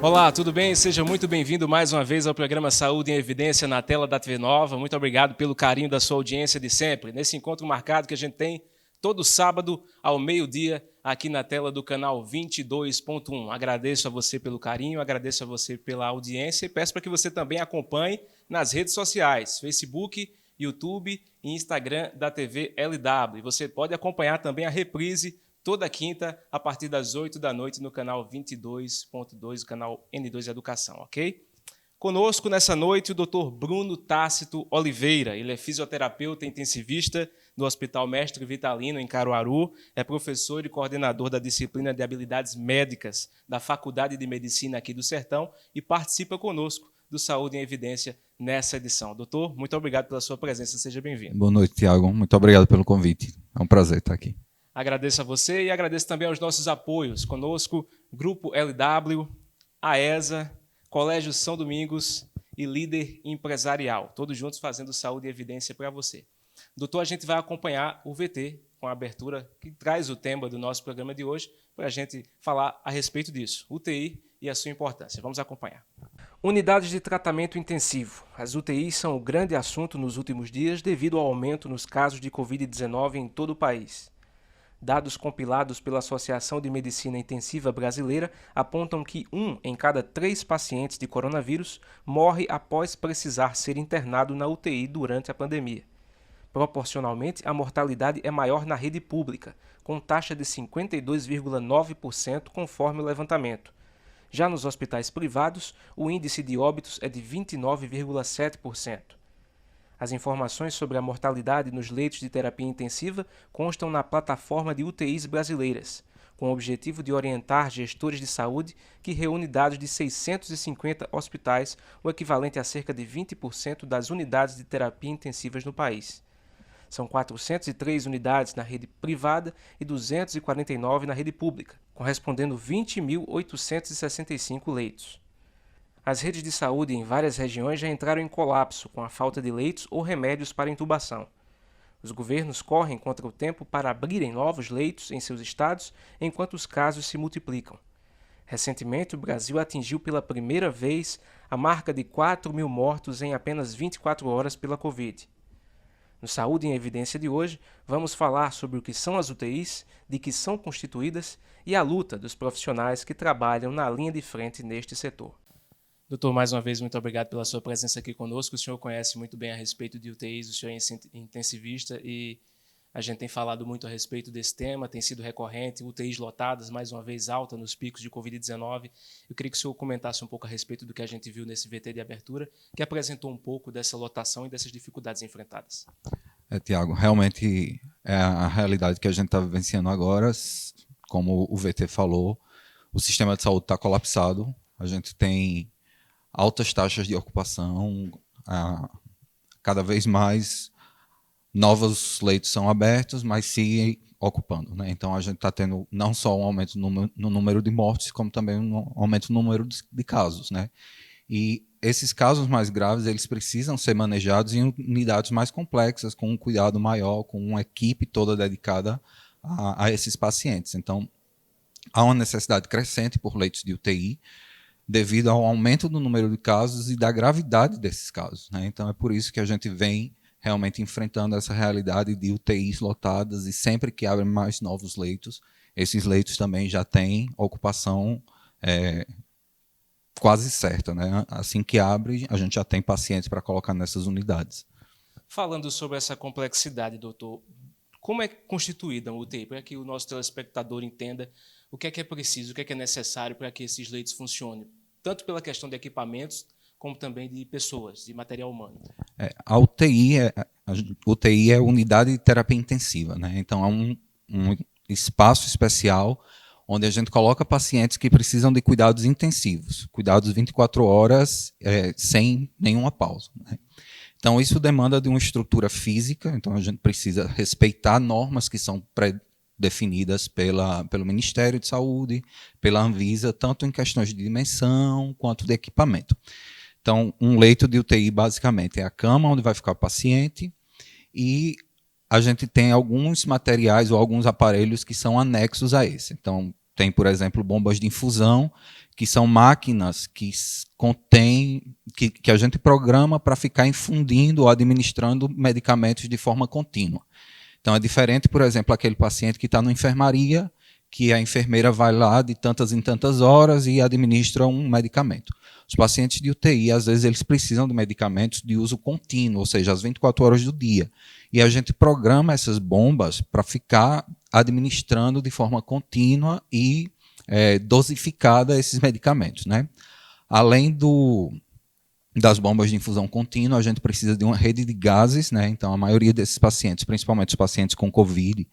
Olá, tudo bem? Seja muito bem-vindo mais uma vez ao programa Saúde em Evidência na tela da TV Nova. Muito obrigado pelo carinho da sua audiência de sempre. Nesse encontro marcado que a gente tem todo sábado ao meio-dia aqui na tela do canal 22.1. Agradeço a você pelo carinho, agradeço a você pela audiência e peço para que você também acompanhe nas redes sociais, Facebook, YouTube e Instagram da TV LW. Você pode acompanhar também a reprise toda quinta, a partir das 8 da noite, no canal 22.2, o canal N2 Educação, ok? Conosco nessa noite o Dr. Bruno Tácito Oliveira. Ele é fisioterapeuta intensivista do Hospital Mestre Vitalino, em Caruaru, é professor e coordenador da disciplina de habilidades médicas da Faculdade de Medicina aqui do Sertão e participa conosco do Saúde em Evidência nessa edição. Doutor, muito obrigado pela sua presença, seja bem-vindo. Boa noite, Tiago. Muito obrigado pelo convite. É um prazer estar aqui. Agradeço a você e agradeço também aos nossos apoios. Conosco, Grupo LW, AESA, Colégio São Domingos e Líder Empresarial. Todos juntos fazendo saúde e evidência para você. Doutor, a gente vai acompanhar o VT com a abertura que traz o tema do nosso programa de hoje para a gente falar a respeito disso, UTI e a sua importância. Vamos acompanhar. Unidades de tratamento intensivo. As UTIs são o grande assunto nos últimos dias devido ao aumento nos casos de Covid-19 em todo o país. Dados compilados pela Associação de Medicina Intensiva Brasileira apontam que 1 em cada 3 pacientes de coronavírus morre após precisar ser internado na UTI durante a pandemia. Proporcionalmente, a mortalidade é maior na rede pública, com taxa de 52,9% conforme o levantamento. Já nos hospitais privados, o índice de óbitos é de 29,7%. As informações sobre a mortalidade nos leitos de terapia intensiva constam na plataforma de UTIs brasileiras, com o objetivo de orientar gestores de saúde que reúne dados de 650 hospitais, o equivalente a cerca de 20% das unidades de terapia intensivas no país. São 403 unidades na rede privada e 249 na rede pública, correspondendo 20.865 leitos. As redes de saúde em várias regiões já entraram em colapso com a falta de leitos ou remédios para intubação. Os governos correm contra o tempo para abrirem novos leitos em seus estados enquanto os casos se multiplicam. Recentemente, o Brasil atingiu pela primeira vez a marca de 4.000 mortos em apenas 24 horas pela Covid. No Saúde em Evidência de hoje, vamos falar sobre o que são as UTIs, de que são constituídas e a luta dos profissionais que trabalham na linha de frente neste setor. Doutor, mais uma vez, muito obrigado pela sua presença aqui conosco. O senhor conhece muito bem a respeito de UTIs, o senhor é intensivista e a gente tem falado muito a respeito desse tema, tem sido recorrente, UTIs lotadas, mais uma vez alta nos picos de Covid-19. Eu queria que o senhor comentasse um pouco a respeito do que a gente viu nesse VT de abertura, que apresentou um pouco dessa lotação e dessas dificuldades enfrentadas. Tiago, realmente é a realidade que a gente está vivenciando agora. Como o VT falou, o sistema de saúde está colapsado, a gente tem altas taxas de ocupação, cada vez mais novos leitos são abertos, mas seguem ocupando, né? Então a gente está tendo não só um aumento no número de mortes, como também um aumento no número de casos, né? E esses casos mais graves, eles precisam ser manejados em unidades mais complexas, com um cuidado maior, com uma equipe toda dedicada a esses pacientes. Então, há uma necessidade crescente por leitos de UTI, devido ao aumento do número de casos e da gravidade desses casos, né? Então, é por isso que a gente vem realmente enfrentando essa realidade de UTIs lotadas e sempre que abrem mais novos leitos, esses leitos também já têm ocupação quase certa, né? Assim que abre, a gente já tem pacientes para colocar nessas unidades. Falando sobre essa complexidade, doutor, como é constituída a UTI? Para que o nosso telespectador entenda o que é preciso, o que é necessário para que esses leitos funcionem, tanto pela questão de equipamentos, como também de pessoas, de material humano. A UTI é unidade de terapia intensiva, né? Então, é um espaço especial onde a gente coloca pacientes que precisam de cuidados intensivos, cuidados 24 horas, sem nenhuma pausa, né? Então, isso demanda de uma estrutura física, então a gente precisa respeitar normas que são pré-definidas pelo Ministério de Saúde, pela Anvisa, tanto em questões de dimensão quanto de equipamento. Então, um leito de UTI, basicamente, é a cama onde vai ficar o paciente e a gente tem alguns materiais ou alguns aparelhos que são anexos a esse. Então, tem, por exemplo, bombas de infusão, que são máquinas que contêm, que a gente programa para ficar infundindo ou administrando medicamentos de forma contínua. Então, é diferente, por exemplo, aquele paciente que está na enfermaria, que a enfermeira vai lá de tantas em tantas horas e administra um medicamento. Os pacientes de UTI, às vezes, eles precisam de medicamentos de uso contínuo, ou seja, às 24 horas do dia. E a gente programa essas bombas para ficar administrando de forma contínua e dosificada esses medicamentos, né? Além das bombas de infusão contínua, a gente precisa de uma rede de gases, né? Então, a maioria desses pacientes, principalmente os pacientes com COVID,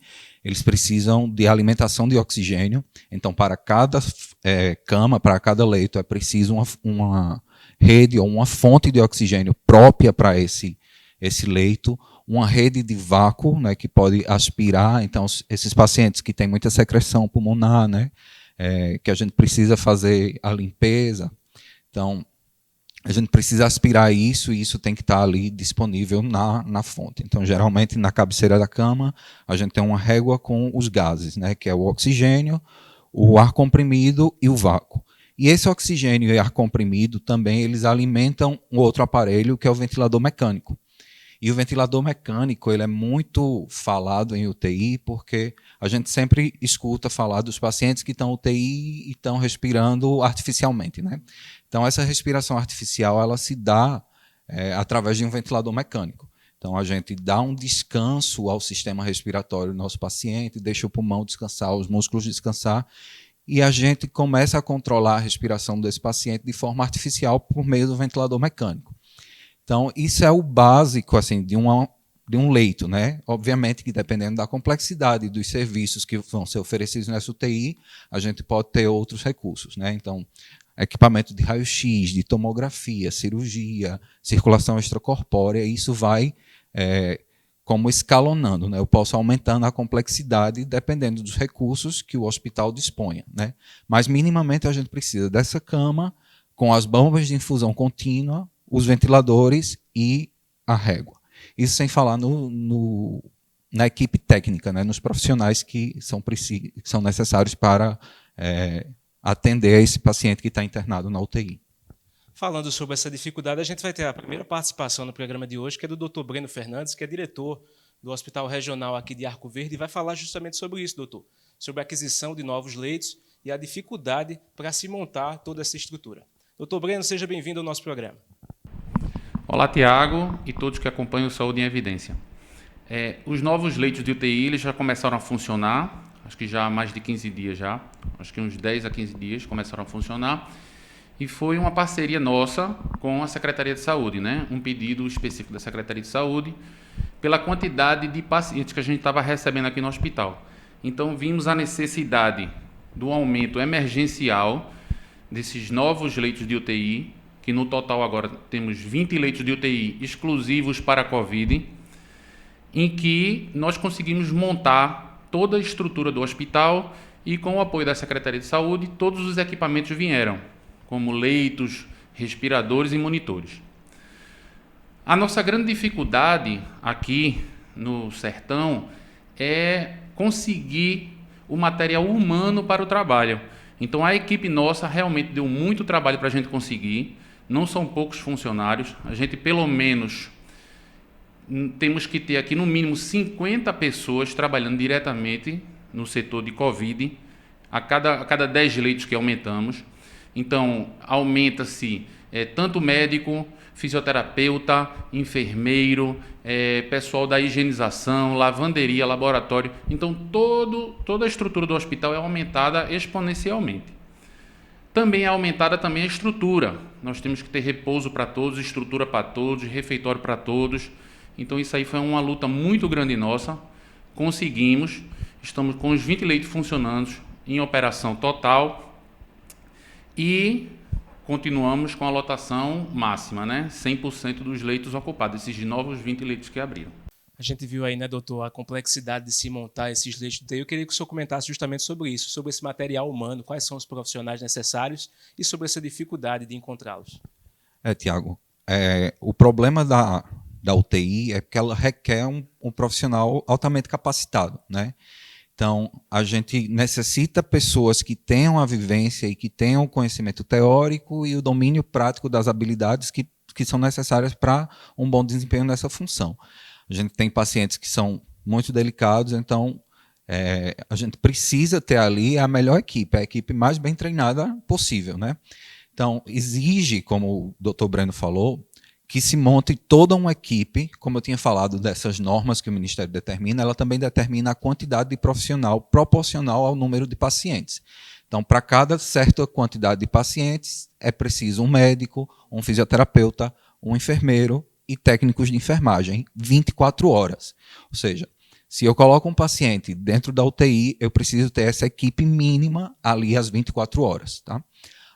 eles precisam de alimentação de oxigênio. Então, para cada cama, para cada leito, é preciso uma rede ou uma fonte de oxigênio própria para esse leito, uma rede de vácuo, né, que pode aspirar. Então, esses pacientes que têm muita secreção pulmonar, né, que a gente precisa fazer a limpeza. Então, a gente precisa aspirar isso e isso tem que estar ali disponível na fonte. Então, geralmente, na cabeceira da cama, a gente tem uma régua com os gases, né, que é o oxigênio, o ar comprimido e o vácuo. E esse oxigênio e ar comprimido também eles alimentam um outro aparelho, que é o ventilador mecânico. E o ventilador mecânico ele é muito falado em UTI, porque a gente sempre escuta falar dos pacientes que estão em UTI e estão respirando artificialmente, né? Então, essa respiração artificial ela se dá através de um ventilador mecânico. Então, a gente dá um descanso ao sistema respiratório do nosso paciente, deixa o pulmão descansar, os músculos descansar, e a gente começa a controlar a respiração desse paciente de forma artificial por meio do ventilador mecânico. Então, isso é o básico assim, de um leito, né? Obviamente que dependendo da complexidade dos serviços que vão ser oferecidos nessa UTI, a gente pode ter outros recursos, né? Então, equipamento de raio-x, de tomografia, cirurgia, circulação extracorpórea, isso vai como escalonando, né? Eu posso aumentando a complexidade dependendo dos recursos que o hospital disponha, né? Mas minimamente a gente precisa dessa cama com as bombas de infusão contínua, os ventiladores e a régua. Isso sem falar na equipe técnica, né, nos profissionais que são necessários para atender a esse paciente que está internado na UTI. Falando sobre essa dificuldade, a gente vai ter a primeira participação no programa de hoje, que é do Dr. Breno Fernandes, que é diretor do Hospital Regional aqui de Arco Verde, e vai falar justamente sobre isso, doutor, sobre a aquisição de novos leitos e a dificuldade para se montar toda essa estrutura. Doutor Breno, seja bem-vindo ao nosso programa. Olá, Tiago e todos que acompanham o Saúde em Evidência. Os novos leitos de UTI eles já começaram a funcionar, acho que já há mais de 15 dias já, acho que uns 10 a 15 dias começaram a funcionar, e foi uma parceria nossa com a Secretaria de Saúde, né? Um pedido específico da Secretaria de Saúde, pela quantidade de pacientes que a gente estava recebendo aqui no hospital. Então, vimos a necessidade do aumento emergencial desses novos leitos de UTI, que no total agora temos 20 leitos de UTI exclusivos para a COVID, em que nós conseguimos montar toda a estrutura do hospital e, com o apoio da Secretaria de Saúde, todos os equipamentos vieram, como leitos, respiradores e monitores. A nossa grande dificuldade aqui no Sertão é conseguir o material humano para o trabalho. Então, a equipe nossa realmente deu muito trabalho para a gente conseguir. Não são poucos funcionários. A gente, pelo menos, temos que ter aqui, no mínimo, 50 pessoas trabalhando diretamente no setor de COVID, a cada 10 leitos que aumentamos. Então, aumenta-se tanto médico, fisioterapeuta, enfermeiro, pessoal da higienização, lavanderia, laboratório. Então, toda a estrutura do hospital é aumentada exponencialmente. Também é aumentada também a estrutura. Nós temos que ter repouso para todos, estrutura para todos, refeitório para todos. Então, isso aí foi uma luta muito grande nossa. Conseguimos. Estamos com os 20 leitos funcionando em operação total. E continuamos com a lotação máxima, né? 100% dos leitos ocupados, esses novos 20 leitos que abriram. A gente viu aí, né, doutor, a complexidade de se montar esses leitos de UTI. Eu queria que o senhor comentasse justamente sobre isso, sobre esse material humano, quais são os profissionais necessários e sobre essa dificuldade de encontrá-los. Tiago, o problema da UTI é que ela requer um profissional altamente capacitado, né? Então, a gente necessita pessoas que tenham a vivência e que tenham o conhecimento teórico e o domínio prático das habilidades que são necessárias para um bom desempenho nessa função. A gente tem pacientes que são muito delicados, então a gente precisa ter ali a melhor equipe, a equipe mais bem treinada possível, né? Então, exige, como o Dr. Breno falou, que se monte toda uma equipe, como eu tinha falado dessas normas que o Ministério determina, ela também determina a quantidade de profissional proporcional ao número de pacientes. Então, para cada certa quantidade de pacientes, é preciso um médico, um fisioterapeuta, um enfermeiro e técnicos de enfermagem, 24 horas. Ou seja, se eu coloco um paciente dentro da UTI, eu preciso ter essa equipe mínima ali às 24 horas, tá?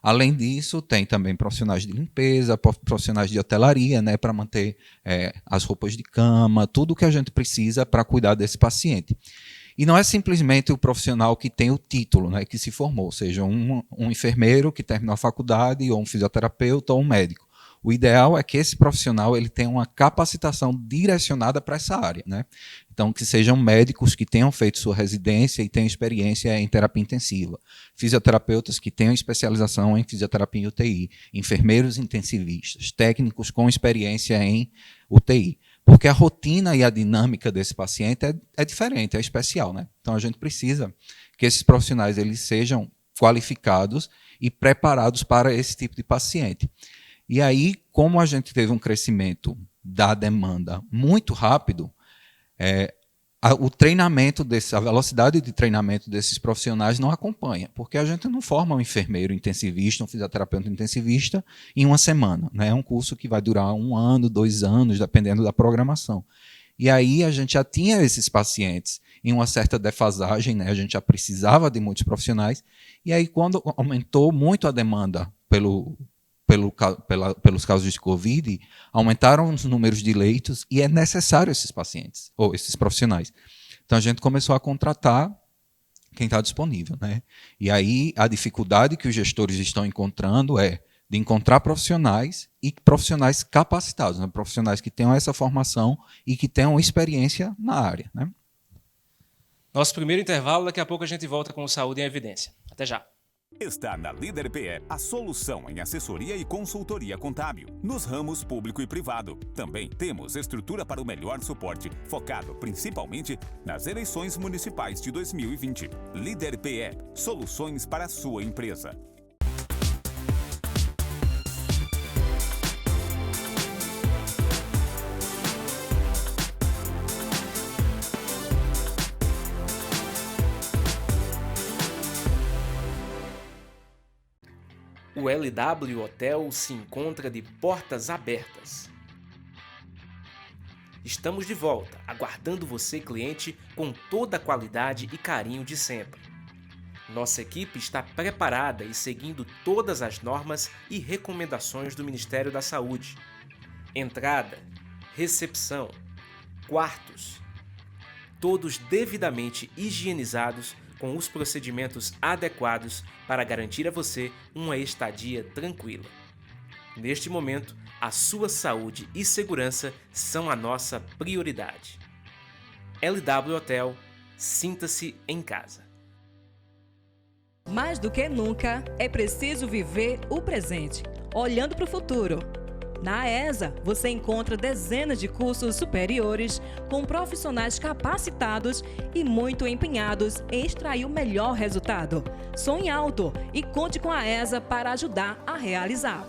Além disso, tem também profissionais de limpeza, profissionais de hotelaria, né, para manter as roupas de cama, tudo o que a gente precisa para cuidar desse paciente. E não é simplesmente o profissional que tem o título, né, que se formou, seja um enfermeiro que terminou a faculdade, ou um fisioterapeuta, ou um médico. O ideal é que esse profissional ele tenha uma capacitação direcionada para essa área, né? Então, que sejam médicos que tenham feito sua residência e tenham experiência em terapia intensiva, fisioterapeutas que tenham especialização em fisioterapia em UTI, enfermeiros intensivistas, técnicos com experiência em UTI. Porque a rotina e a dinâmica desse paciente é diferente, é especial, né? Então, a gente precisa que esses profissionais eles sejam qualificados e preparados para esse tipo de paciente. E aí, como a gente teve um crescimento da demanda muito rápido, o treinamento a velocidade de treinamento desses profissionais não acompanha, porque a gente não forma um enfermeiro intensivista, um fisioterapeuta intensivista em uma semana, né? É um curso que vai durar 1 ano, 2 anos, dependendo da programação. E aí a gente já tinha esses pacientes em uma certa defasagem, né? A gente já precisava de muitos profissionais, e aí quando aumentou muito a demanda pelos casos de Covid, aumentaram os números de leitos e é necessário esses pacientes, ou esses profissionais. Então, a gente começou a contratar quem está disponível, né? E aí, a dificuldade que os gestores estão encontrando é de encontrar profissionais e profissionais capacitados, né? Profissionais que tenham essa formação e que tenham experiência na área, né? Nosso primeiro intervalo, daqui a pouco a gente volta com o Saúde em Evidência. Até já. Está na Líder PE a solução em assessoria e consultoria contábil, nos ramos público e privado. Também temos estrutura para o melhor suporte, focado principalmente nas eleições municipais de 2020. Líder PE, soluções para a sua empresa. O LW Hotel se encontra de portas abertas. Estamos de volta, aguardando você, cliente, com toda a qualidade e carinho de sempre. Nossa equipe está preparada e seguindo todas as normas e recomendações do Ministério da Saúde. Entrada, recepção, quartos, todos devidamente higienizados com os procedimentos adequados para garantir a você uma estadia tranquila. Neste momento, a sua saúde e segurança são a nossa prioridade. LW Hotel, sinta-se em casa. Mais do que nunca, é preciso viver o presente, olhando para o futuro. Na AESA, você encontra dezenas de cursos superiores com profissionais capacitados e muito empenhados em extrair o melhor resultado. Sonhe alto e conte com a AESA para ajudar a realizar.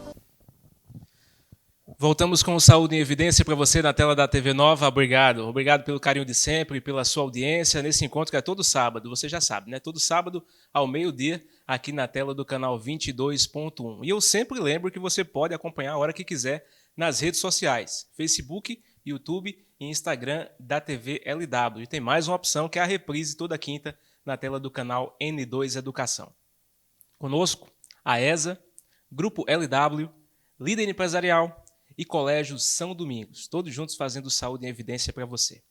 Voltamos com o Saúde em Evidência para você na tela da TV Nova. Obrigado. Obrigado pelo carinho de sempre, pela sua audiência nesse encontro que é todo sábado. Você já sabe, né? Todo sábado ao meio-dia aqui na tela do canal 22.1. E eu sempre lembro que você pode acompanhar a hora que quiser nas redes sociais, Facebook, YouTube e Instagram da TV LW. E tem mais uma opção que é a reprise toda quinta na tela do canal N2 Educação. Conosco, a AESA, Grupo LW, Líder Empresarial e Colégio São Domingos, todos juntos fazendo saúde em evidência para você.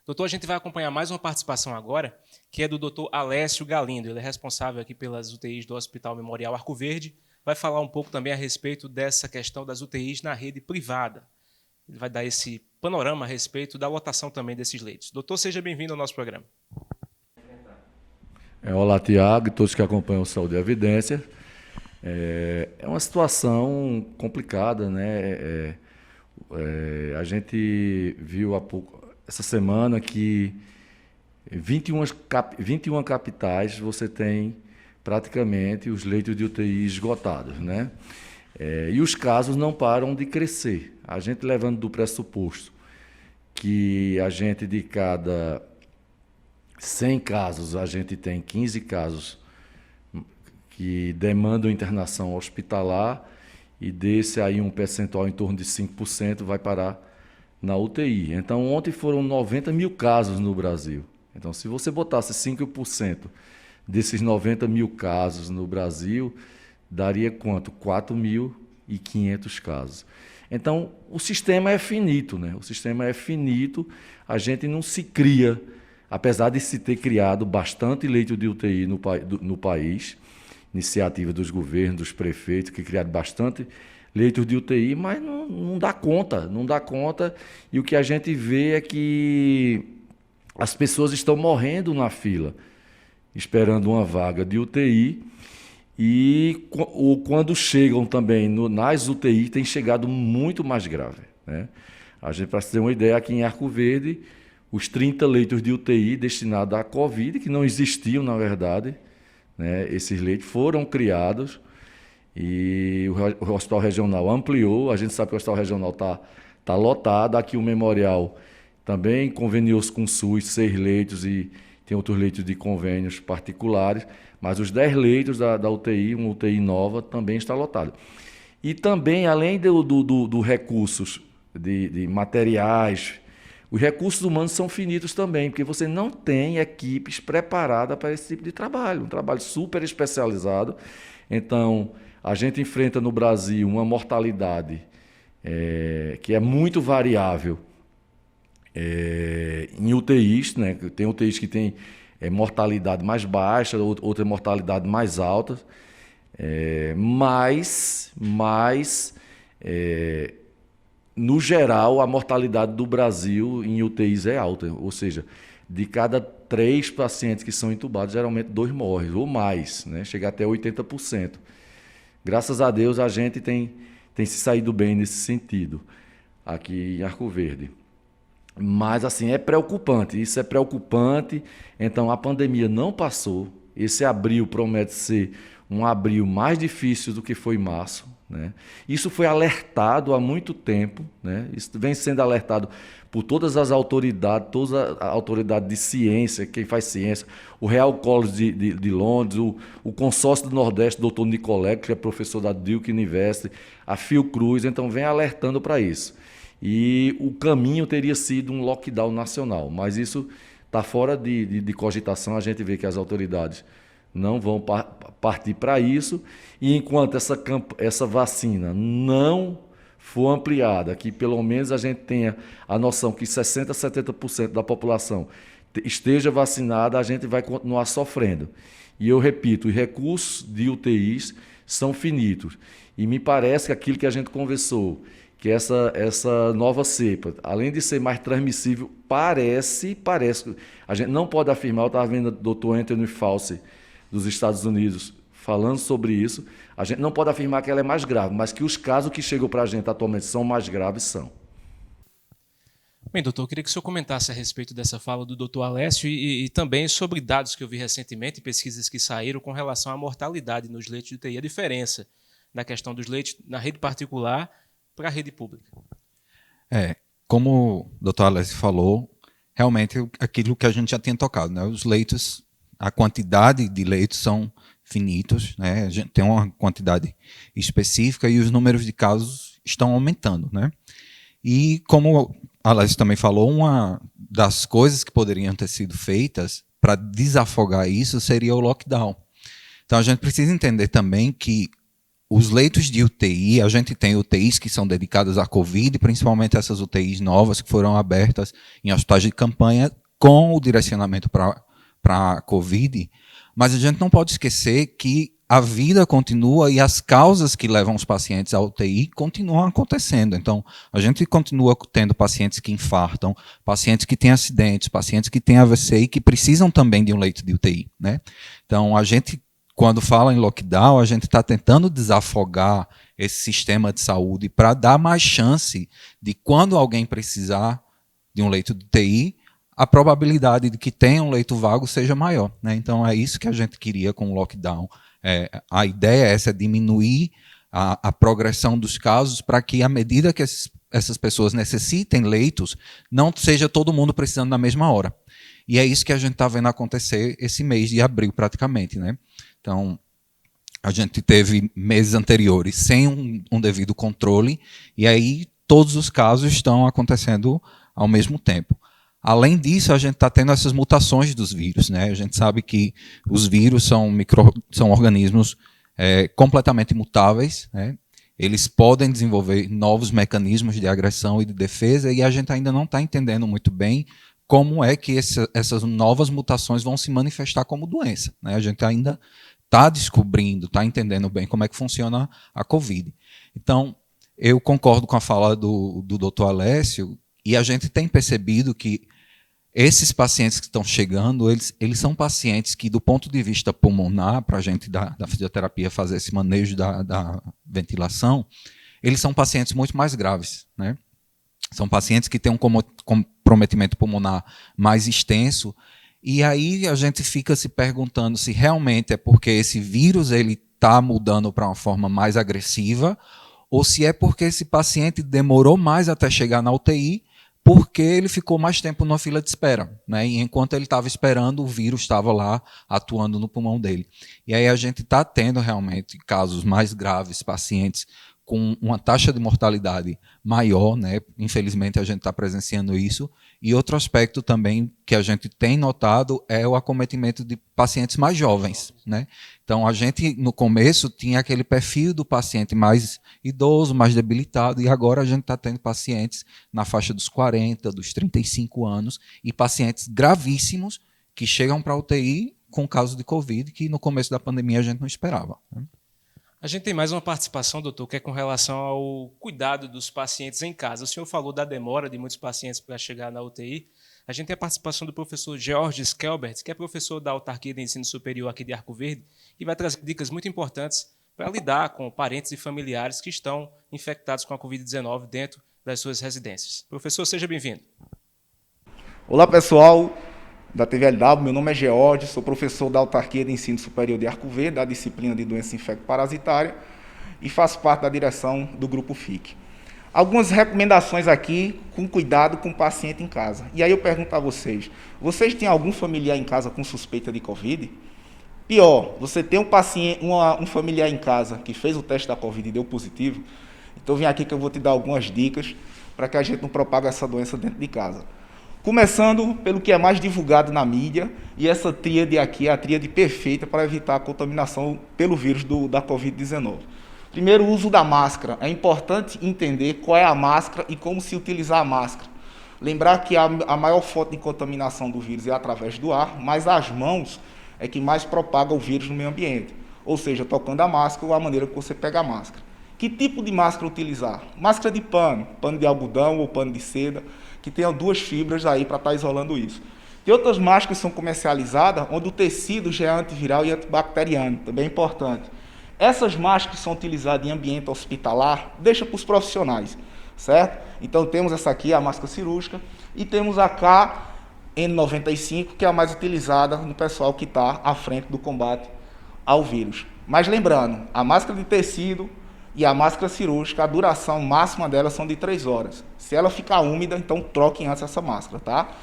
Doutor, a gente vai acompanhar mais uma participação agora, que é do doutor Alessio Galindo. Ele é responsável aqui pelas UTIs do Hospital Memorial Arco Verde. Vai falar um pouco também a respeito dessa questão das UTIs na rede privada. Ele vai dar esse panorama a respeito da lotação também desses leitos. Doutor, seja bem-vindo ao nosso programa. Olá, Tiago e todos que acompanham o Saúde e Evidência. É uma situação complicada, né? A gente viu há pouco, essa semana, que 21 capitais você tem praticamente os leitos de UTI esgotados, né? E os casos não param de crescer. A gente levando do pressuposto que a gente, de cada 100 casos, a gente tem 15 casos que demandam internação hospitalar, e desse aí um percentual em torno de 5% vai parar na UTI. Então, ontem foram 90 mil casos no Brasil. Então, se você botasse 5% desses 90 mil casos no Brasil, daria quanto? 4.500 casos. Então, o sistema é finito, né? O sistema é finito, a gente não se cria, apesar de se ter criado bastante leito de UTI no país, iniciativa dos governos, dos prefeitos, que criaram bastante leitos de UTI, mas não dá conta, e o que a gente vê é que as pessoas estão morrendo na fila, esperando uma vaga de UTI, e quando chegam também nas UTI, tem chegado muito mais grave, né? A gente, para ter uma ideia, aqui em Arco Verde, os 30 leitos de UTI destinados à Covid, que não existiam, na verdade, né? Esses leitos foram criados e o Hospital Regional ampliou. A gente sabe que o Hospital Regional está lotado. Aqui o Memorial também conveniou-se com o SUS, 6 leitos, e tem outros leitos de convênios particulares, mas os 10 leitos da UTI, uma UTI nova, também está lotado. E também, além do recursos de materiais, os recursos humanos são finitos também, porque você não tem equipes preparadas para esse tipo de trabalho, um trabalho super especializado. Então, a gente enfrenta no Brasil uma mortalidade que é muito variável em UTIs, né? Tem UTIs que tem mortalidade mais baixa, outra mortalidade mais alta, mas no geral, a mortalidade do Brasil em UTIs é alta, ou seja, de cada 3 pacientes que são entubados, geralmente 2 morrem, ou mais, né? Chega até 80%. Graças a Deus, a gente tem se saído bem nesse sentido, aqui em Arco Verde. Mas, assim, é preocupante, isso é preocupante. Então, a pandemia não passou. Esse abril promete ser um abril mais difícil do que foi março, né? Isso foi alertado há muito tempo, né? Isso vem sendo alertado por todas as autoridades, toda a autoridade de ciência, quem faz ciência, o Real College de Londres, o Consórcio do Nordeste, Dr. Nicolé, que é professor da Duke University, a Fiocruz, então vem alertando para isso. E o caminho teria sido um lockdown nacional, mas isso está fora de cogitação. A gente vê que as autoridades não vão partir para isso, e enquanto essa vacina não for ampliada, que pelo menos a gente tenha a noção que 60% a 70% da população esteja vacinada, a gente vai continuar sofrendo. E eu repito, os recursos de UTIs são finitos, e me parece que aquilo que a gente conversou, que essa nova cepa, além de ser mais transmissível, parece, a gente não pode afirmar. Eu estava vendo o Dr. Anthony Fauci dos Estados Unidos falando sobre isso, a gente não pode afirmar que ela é mais grave, mas que os casos que chegam para a gente atualmente são mais graves, são. Bem, doutor, eu queria que o senhor comentasse a respeito dessa fala do doutor Alessio e também sobre dados que eu vi recentemente, pesquisas que saíram com relação à mortalidade nos leitos de UTI, a diferença da questão dos leitos na rede particular para a rede pública. Como o doutor Alessio falou, realmente aquilo que a gente já tinha tocado, né? Os leitos, a quantidade de leitos são finitos, né? A gente tem uma quantidade específica e os números de casos estão aumentando, né? E como a Alessio também falou, uma das coisas que poderiam ter sido feitas para desafogar isso seria o lockdown. Então a gente precisa entender também que os leitos de UTI, a gente tem UTIs que são dedicadas à Covid, principalmente essas UTIs novas que foram abertas em hospitais de campanha com o direcionamento para a Covid, mas a gente não pode esquecer que a vida continua e as causas que levam os pacientes à UTI continuam acontecendo. Então, a gente continua tendo pacientes que infartam, pacientes que têm acidentes, pacientes que têm AVC e que precisam também de um leito de UTI, né? Então, a gente, quando fala em lockdown, a gente está tentando desafogar esse sistema de saúde para dar mais chance de, quando alguém precisar de um leito de UTI, a probabilidade de que tenha um leito vago seja maior, né? Então, é isso que a gente queria com o lockdown. A ideia é essa, diminuir a progressão dos casos para que, à medida que essas pessoas necessitem leitos, não seja todo mundo precisando na mesma hora. E é isso que a gente está vendo acontecer esse mês de abril, praticamente, né? Então, a gente teve meses anteriores sem um devido controle, e aí todos os casos estão acontecendo ao mesmo tempo. Além disso, a gente está tendo essas mutações dos vírus, né? A gente sabe que os vírus são organismos completamente mutáveis, né? Eles podem desenvolver novos mecanismos de agressão e de defesa, e a gente ainda não está entendendo muito bem como é que essas novas mutações vão se manifestar como doença, né? A gente ainda está descobrindo, está entendendo bem como é que funciona a Covid. Então, eu concordo com a fala do Dr. Alessio, e a gente tem percebido que esses pacientes que estão chegando, eles são pacientes que, do ponto de vista pulmonar, para a gente da fisioterapia fazer esse manejo da ventilação, eles são pacientes muito mais graves, né? São pacientes que têm um comprometimento pulmonar mais extenso, e aí a gente fica se perguntando se realmente é porque esse vírus está mudando para uma forma mais agressiva, ou se é porque esse paciente demorou mais até chegar na UTI, porque ele ficou mais tempo na fila de espera, né? E enquanto ele estava esperando, o vírus estava lá atuando no pulmão dele. E aí a gente está tendo realmente casos mais graves, pacientes com uma taxa de mortalidade maior, né? Infelizmente a gente está presenciando isso. E outro aspecto também que a gente tem notado é o acometimento de pacientes mais jovens, né? Então a gente no começo tinha aquele perfil do paciente mais idoso, mais debilitado, e agora a gente está tendo pacientes na faixa dos 40, dos 35 anos, e pacientes gravíssimos que chegam para a UTI com caso de Covid, que no começo da pandemia a gente não esperava, né? A gente tem mais uma participação, doutor, que é com relação ao cuidado dos pacientes em casa. O senhor falou da demora de muitos pacientes para chegar na UTI. A gente tem a participação do professor George Skelbert, que é professor da Autarquia de Ensino Superior aqui de Arco Verde, e vai trazer dicas muito importantes para lidar com parentes e familiares que estão infectados com a Covid-19 dentro das suas residências. Professor, seja bem-vindo. Olá, pessoal da TVLW, meu nome é George, sou professor da Autarquia de Ensino Superior de Arco Verde, da disciplina de doença infecto-parasitária, e faço parte da direção do Grupo FIC. Algumas recomendações aqui com cuidado com o paciente em casa. E aí eu pergunto a vocês têm algum familiar em casa com suspeita de Covid? Pior, você tem um familiar em casa que fez o teste da Covid e deu positivo? Então vem aqui que eu vou te dar algumas dicas para que a gente não propague essa doença dentro de casa. Começando pelo que é mais divulgado na mídia, e essa tríade aqui é a tríade perfeita para evitar a contaminação pelo vírus da Covid-19. Primeiro, o uso da máscara. É importante entender qual é a máscara e como se utilizar a máscara. Lembrar que a maior fonte de contaminação do vírus é através do ar, mas as mãos é que mais propaga o vírus no meio ambiente. Ou seja, tocando a máscara ou a maneira que você pega a máscara. Que tipo de máscara utilizar? Máscara de pano de algodão ou pano de seda, que tenham duas fibras aí para estar isolando isso. Tem outras máscaras que são comercializadas, onde o tecido já é antiviral e antibacteriano, também é importante. Essas máscaras que são utilizadas em ambiente hospitalar, deixa para os profissionais, certo? Então temos essa aqui, a máscara cirúrgica, e temos a KN95, que é a mais utilizada no pessoal que está à frente do combate ao vírus. Mas lembrando, a máscara de tecido e a máscara cirúrgica, a duração máxima dela são de 3 horas. Se ela ficar úmida, então troquem antes essa máscara, tá?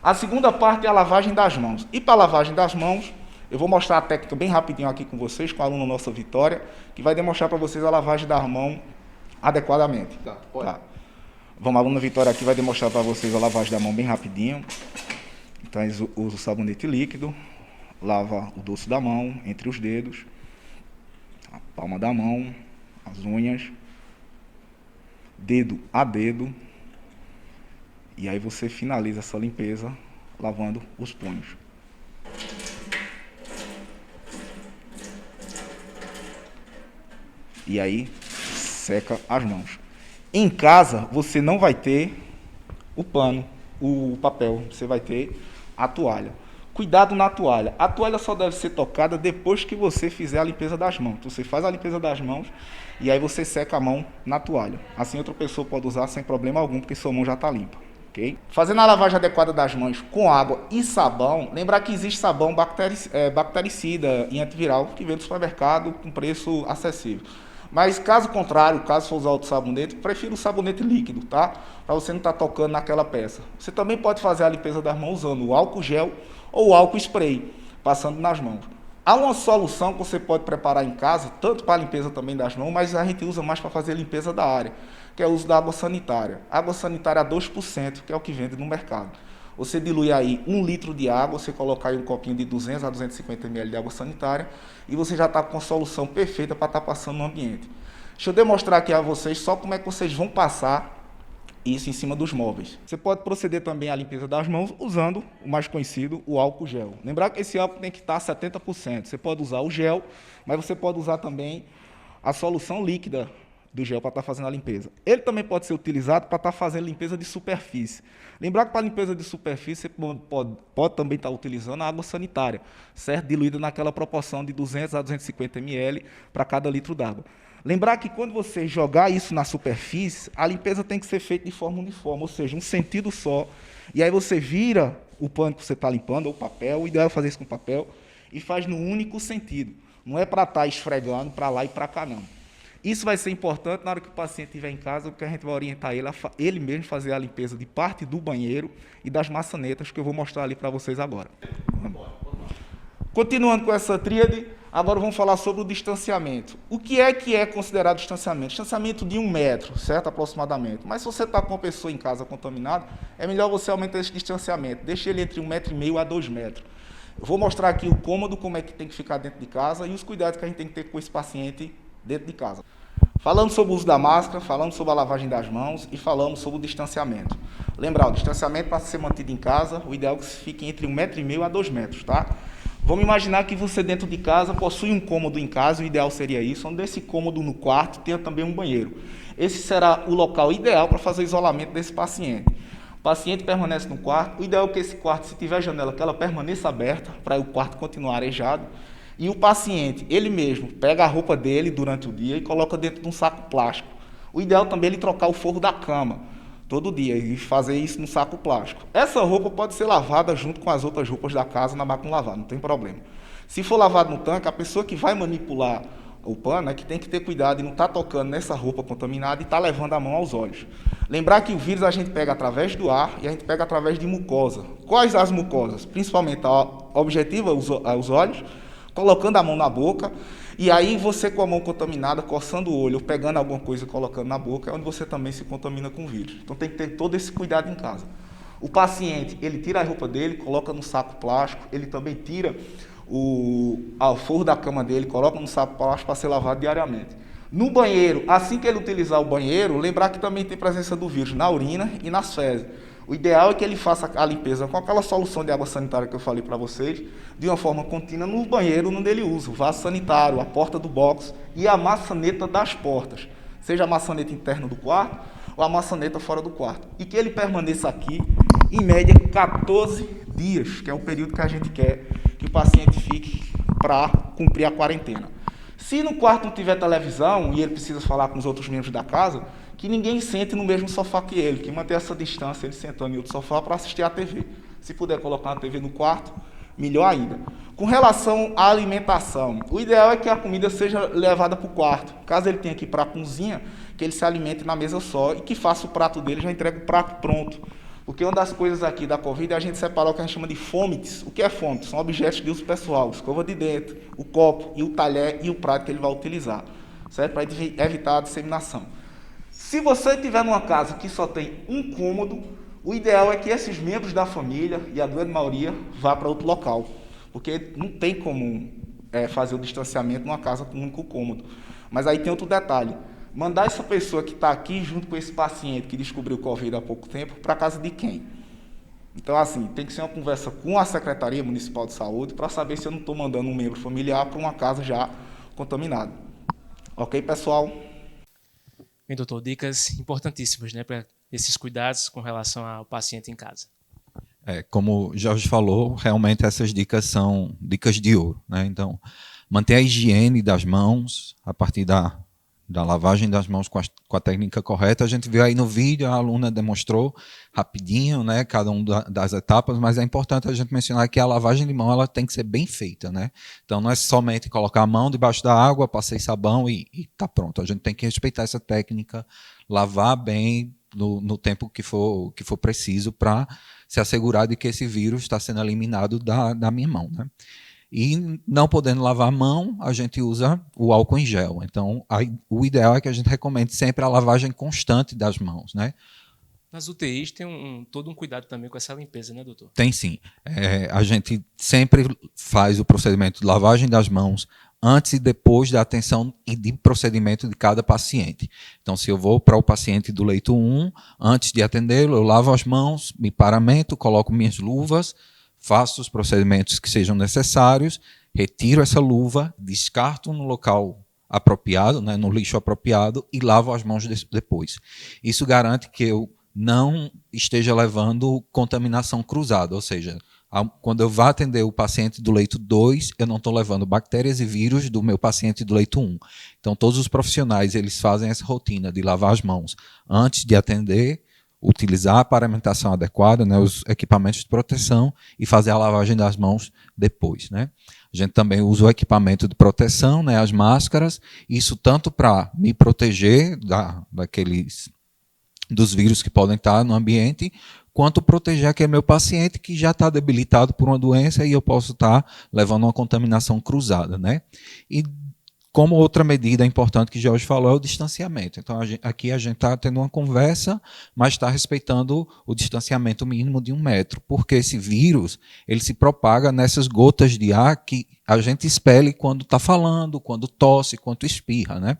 A segunda parte é a lavagem das mãos. E para a lavagem das mãos, eu vou mostrar a técnica bem rapidinho aqui com vocês, com a aluna nossa Vitória, que vai demonstrar para vocês a lavagem das mãos adequadamente. Tá, pode. Tá. Vamos, a aluna Vitória aqui vai demonstrar para vocês a lavagem da mão bem rapidinho. Então, usa o sabonete líquido, lava o dorso da mão, entre os dedos, a palma da mão, as unhas, dedo a dedo, e aí você finaliza essa limpeza lavando os punhos. E aí, seca as mãos. Em casa, você não vai ter o pano, o papel, você vai ter a toalha. Cuidado na toalha. A toalha só deve ser tocada depois que você fizer a limpeza das mãos. Então, você faz a limpeza das mãos e aí você seca a mão na toalha. Assim, outra pessoa pode usar sem problema algum, porque sua mão já está limpa. Okay? Fazendo a lavagem adequada das mãos com água e sabão, lembrar que existe sabão bactericida e antiviral que vem do supermercado com preço acessível. Mas caso contrário, caso for usar outro sabonete, prefiro o sabonete líquido, tá? Para você não estar tocando naquela peça. Você também pode fazer a limpeza das mãos usando o álcool gel ou o álcool spray, passando nas mãos. Há uma solução que você pode preparar em casa, tanto para a limpeza também das mãos, mas a gente usa mais para fazer a limpeza da área, que é o uso da água sanitária. Água sanitária a 2%, que é o que vende no mercado. Você dilui aí 1 litro de água, você coloca aí um copinho de 200 a 250 ml de água sanitária e você já está com a solução perfeita para estar passando no ambiente. Deixa eu demonstrar aqui a vocês só como é que vocês vão passar isso em cima dos móveis. Você pode proceder também à limpeza das mãos usando o mais conhecido, o álcool gel. Lembrar que esse álcool tem que estar 70%. Você pode usar o gel, mas você pode usar também a solução líquida do gel para estar fazendo a limpeza. Ele também pode ser utilizado para estar fazendo limpeza de superfície. Lembrar que para limpeza de superfície você pode também estar utilizando a água sanitária, certo? Diluída naquela proporção de 200 a 250 ml para cada litro d'água. Lembrar que quando você jogar isso na superfície, a limpeza tem que ser feita de forma uniforme, ou seja, um sentido só. E aí você vira o pano que você está limpando, ou o papel, o ideal é fazer isso com papel, e faz no único sentido. Não é para estar esfregando para lá e para cá, não. Isso vai ser importante na hora que o paciente estiver em casa, porque a gente vai orientar ele a ele mesmo fazer a limpeza de parte do banheiro e das maçanetas, que eu vou mostrar ali para vocês agora. Continuando com essa tríade, agora vamos falar sobre o distanciamento. O que é considerado distanciamento? Distanciamento de 1 metro, certo? Aproximadamente. Mas se você está com uma pessoa em casa contaminada, é melhor você aumentar esse distanciamento. Deixe ele entre 1,5 metro a 2 metros. Eu vou mostrar aqui o cômodo, como é que tem que ficar dentro de casa e os cuidados que a gente tem que ter com esse paciente dentro de casa. Falamos sobre o uso da máscara, falamos sobre a lavagem das mãos e falamos sobre o distanciamento. Lembrar, o distanciamento para ser mantido em casa, o ideal é que fique entre 1,5 metro a 2 metros, tá? Vamos imaginar que você dentro de casa possui um cômodo em casa, o ideal seria isso, onde esse cômodo no quarto tenha também um banheiro. Esse será o local ideal para fazer o isolamento desse paciente. O paciente permanece no quarto, o ideal é que esse quarto, se tiver janela, que ela permaneça aberta, para o quarto continuar arejado. E o paciente, ele mesmo, pega a roupa dele durante o dia e coloca dentro de um saco plástico. O ideal também é ele trocar o forro da cama todo dia e fazer isso no saco plástico. Essa roupa pode ser lavada junto com as outras roupas da casa na máquina de lavar, não tem problema. Se for lavado no tanque, a pessoa que vai manipular o pano é que tem que ter cuidado e não estar tocando nessa roupa contaminada e estar levando a mão aos olhos. Lembrar que o vírus a gente pega através do ar e a gente pega através de mucosa. Quais as mucosas? Principalmente a objetiva, os olhos, colocando a mão na boca, e aí você com a mão contaminada, coçando o olho, ou pegando alguma coisa e colocando na boca, é onde você também se contamina com o vírus. Então tem que ter todo esse cuidado em casa. O paciente, ele tira a roupa dele, coloca no saco plástico, ele também tira o forro da cama dele, coloca no saco plástico para ser lavado diariamente. No banheiro, assim que ele utilizar o banheiro, lembrar que também tem presença do vírus na urina e nas fezes. O ideal é que ele faça a limpeza com aquela solução de água sanitária que eu falei para vocês, de uma forma contínua no banheiro onde ele usa, o vaso sanitário, a porta do box e a maçaneta das portas, seja a maçaneta interna do quarto ou a maçaneta fora do quarto. E que ele permaneça aqui, em média, 14 dias, que é o período que a gente quer que o paciente fique para cumprir a quarentena. Se no quarto não tiver televisão e ele precisa falar com os outros membros da casa, que ninguém sente no mesmo sofá que ele, que manter essa distância, ele sentando em outro sofá para assistir a TV. Se puder colocar a TV no quarto, melhor ainda. Com relação à alimentação, o ideal é que a comida seja levada para o quarto. Caso ele tenha que ir para a cozinha, que ele se alimente na mesa só e que faça o prato dele, já entregue o prato pronto. Porque uma das coisas aqui da Covid é a gente separar o que a gente chama de fômites. O que é fômites? São objetos de uso pessoal, escova de dente, o copo e o talher e o prato que ele vai utilizar, certo? Para evitar a disseminação. Se você estiver numa casa que só tem um cômodo, o ideal é que esses membros da família, e a grande maioria, vá para outro local. Porque não tem como fazer o distanciamento numa casa com um único cômodo. Mas aí tem outro detalhe. Mandar essa pessoa que está aqui junto com esse paciente que descobriu o Covid há pouco tempo para a casa de quem? Então, assim, tem que ser uma conversa com a Secretaria Municipal de Saúde para saber se eu não estou mandando um membro familiar para uma casa já contaminada. Ok, pessoal? Bem, doutor, dicas importantíssimas, né, para esses cuidados com relação ao paciente em casa. Como o Jorge falou, realmente essas dicas são dicas de ouro, né? Então, manter a higiene das mãos a partir da lavagem das mãos com a técnica correta. A gente viu aí no vídeo, a aluna demonstrou rapidinho, né, cada uma das etapas, mas é importante a gente mencionar que a lavagem de mão ela tem que ser bem feita, né? Então não é somente colocar a mão debaixo da água, passei sabão e tá pronto. A gente tem que respeitar essa técnica, lavar bem no tempo que for preciso para se assegurar de que esse vírus está sendo eliminado da minha mão, né? E não podendo lavar a mão, a gente usa o álcool em gel. Então, o ideal é que a gente recomende sempre a lavagem constante das mãos, né? Nas UTIs tem todo um cuidado também com essa limpeza, né, doutor? Tem sim. A gente sempre faz o procedimento de lavagem das mãos antes e depois da atenção e de procedimento de cada paciente. Então, se eu vou para o paciente do leito 1, antes de atendê-lo, eu lavo as mãos, me paramento, coloco minhas luvas, faço os procedimentos que sejam necessários, retiro essa luva, descarto no local apropriado, né, no lixo apropriado, e lavo as mãos depois. Isso garante que eu não esteja levando contaminação cruzada, ou seja, quando eu vá atender o paciente do leito 2, eu não estou levando bactérias e vírus do meu paciente do leito 1. Então, todos os profissionais eles fazem essa rotina de lavar as mãos antes de atender, utilizar a paramentação adequada, né, os equipamentos de proteção e fazer a lavagem das mãos depois, né? A gente também usa o equipamento de proteção, né, as máscaras, isso tanto para me proteger dos vírus que podem estar no ambiente, quanto proteger aquele meu paciente que já está debilitado por uma doença e eu posso estar levando uma contaminação cruzada, né? E como outra medida importante que Jorge falou é o distanciamento. Então, aqui a gente está tendo uma conversa, mas está respeitando o distanciamento mínimo de 1 metro, porque esse vírus ele se propaga nessas gotas de ar que a gente expele quando está falando, quando tosse, quando espirra, né?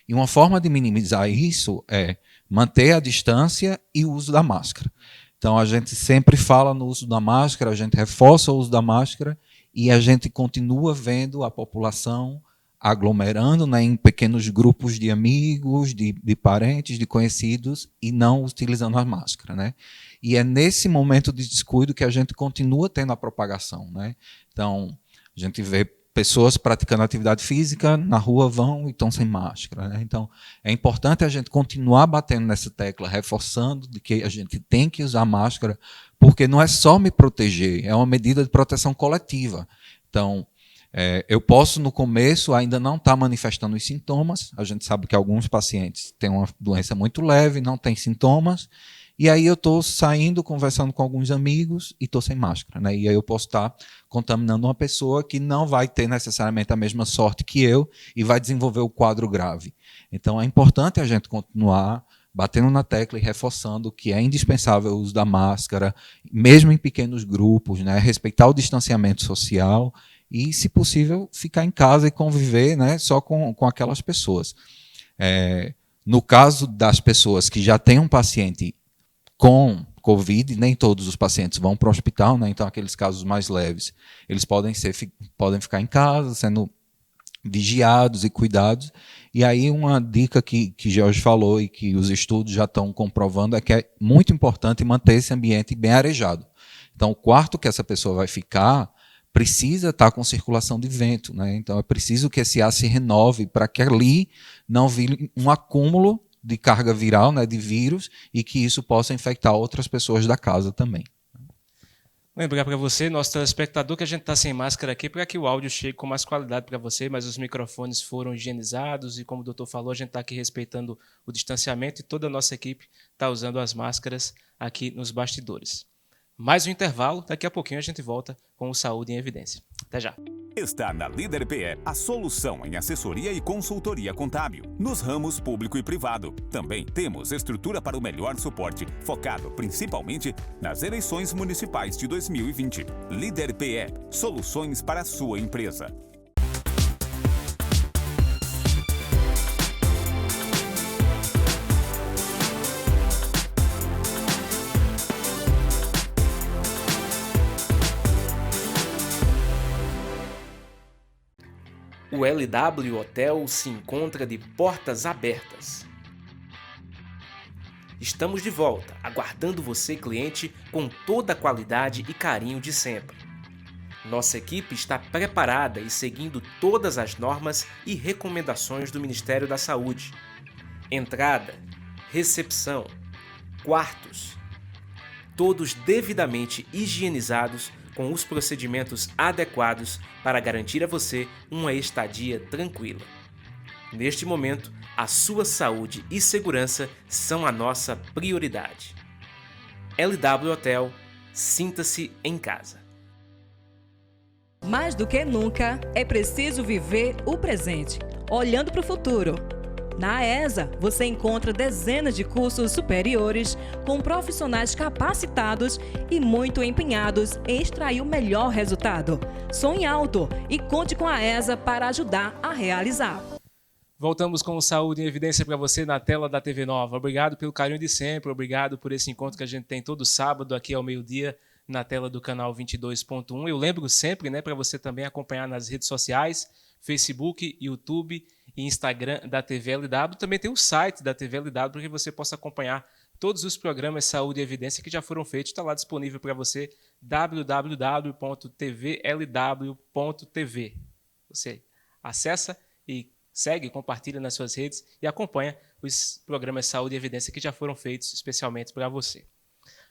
E uma forma de minimizar isso é manter a distância e o uso da máscara. Então, a gente sempre fala no uso da máscara, a gente reforça o uso da máscara e a gente continua vendo a população aglomerando, né, em pequenos grupos de amigos, de parentes, de conhecidos e não utilizando a máscara, né? E é nesse momento de descuido que a gente continua tendo a propagação, né? Então, a gente vê pessoas praticando atividade física, na rua vão e estão sem máscara, né? Então, é importante a gente continuar batendo nessa tecla, reforçando de que a gente tem que usar máscara, porque não é só me proteger, é uma medida de proteção coletiva. Então, eu posso, no começo, ainda não estar manifestando os sintomas. A gente sabe que alguns pacientes têm uma doença muito leve, não têm sintomas, e aí eu estou saindo, conversando com alguns amigos e estou sem máscara, né? E aí eu posso estar contaminando uma pessoa que não vai ter necessariamente a mesma sorte que eu e vai desenvolver o quadro grave. Então é importante a gente continuar batendo na tecla e reforçando que é indispensável o uso da máscara, mesmo em pequenos grupos, né? Respeitar o distanciamento social e, se possível, ficar em casa e conviver, né, só com aquelas pessoas. No caso das pessoas que já têm um paciente com Covid, nem todos os pacientes vão para o hospital, né, então aqueles casos mais leves, eles podem ficar em casa, sendo vigiados e cuidados. E aí uma dica que Jorge falou e que os estudos já estão comprovando é que é muito importante manter esse ambiente bem arejado. Então, o quarto que essa pessoa vai ficar precisa estar com circulação de vento, né? Então é preciso que esse ar se renove para que ali não vire um acúmulo de carga viral, né, de vírus, e que isso possa infectar outras pessoas da casa também. Lembrar para você, nosso telespectador, que a gente está sem máscara aqui para que o áudio chegue com mais qualidade para você, mas os microfones foram higienizados e, como o doutor falou, a gente está aqui respeitando o distanciamento e toda a nossa equipe está usando as máscaras aqui nos bastidores. Mais um intervalo, daqui a pouquinho a gente volta com o Saúde em Evidência. Até já. Está na Líder PE a solução em assessoria e consultoria contábil, nos ramos público e privado. Também temos estrutura para o melhor suporte, focado principalmente nas eleições municipais de 2020. Líder PE, soluções para a sua empresa. O O LW Hotel se encontra de portas abertas. Estamos de volta, aguardando você, cliente, com toda a qualidade e carinho de sempre. Nossa equipe está preparada e seguindo todas as normas e recomendações do Ministério da Saúde. Entrada, recepção, quartos, todos devidamente higienizados com os procedimentos adequados para garantir a você uma estadia tranquila. Neste momento, a sua saúde e segurança são a nossa prioridade. LW Hotel, sinta-se em casa. Mais do que nunca, é preciso viver o presente, olhando para o futuro. Na AESA, você encontra dezenas de cursos superiores com profissionais capacitados e muito empenhados em extrair o melhor resultado. Sonhe alto e conte com a AESA para ajudar a realizar. Voltamos com o Saúde em Evidência para você na tela da TV Nova. Obrigado pelo carinho de sempre, obrigado por esse encontro que a gente tem todo sábado aqui ao meio-dia na tela do canal 22.1. Eu lembro sempre, para você também acompanhar nas redes sociais, Facebook, YouTube e Instagram da TV LW. Também tem o site da TV LW para que você possa acompanhar todos os programas Saúde e Evidência que já foram feitos. Está lá disponível para você, www.tvlw.tv. Você acessa e segue, compartilha nas suas redes e acompanha os programas Saúde e Evidência que já foram feitos especialmente para você.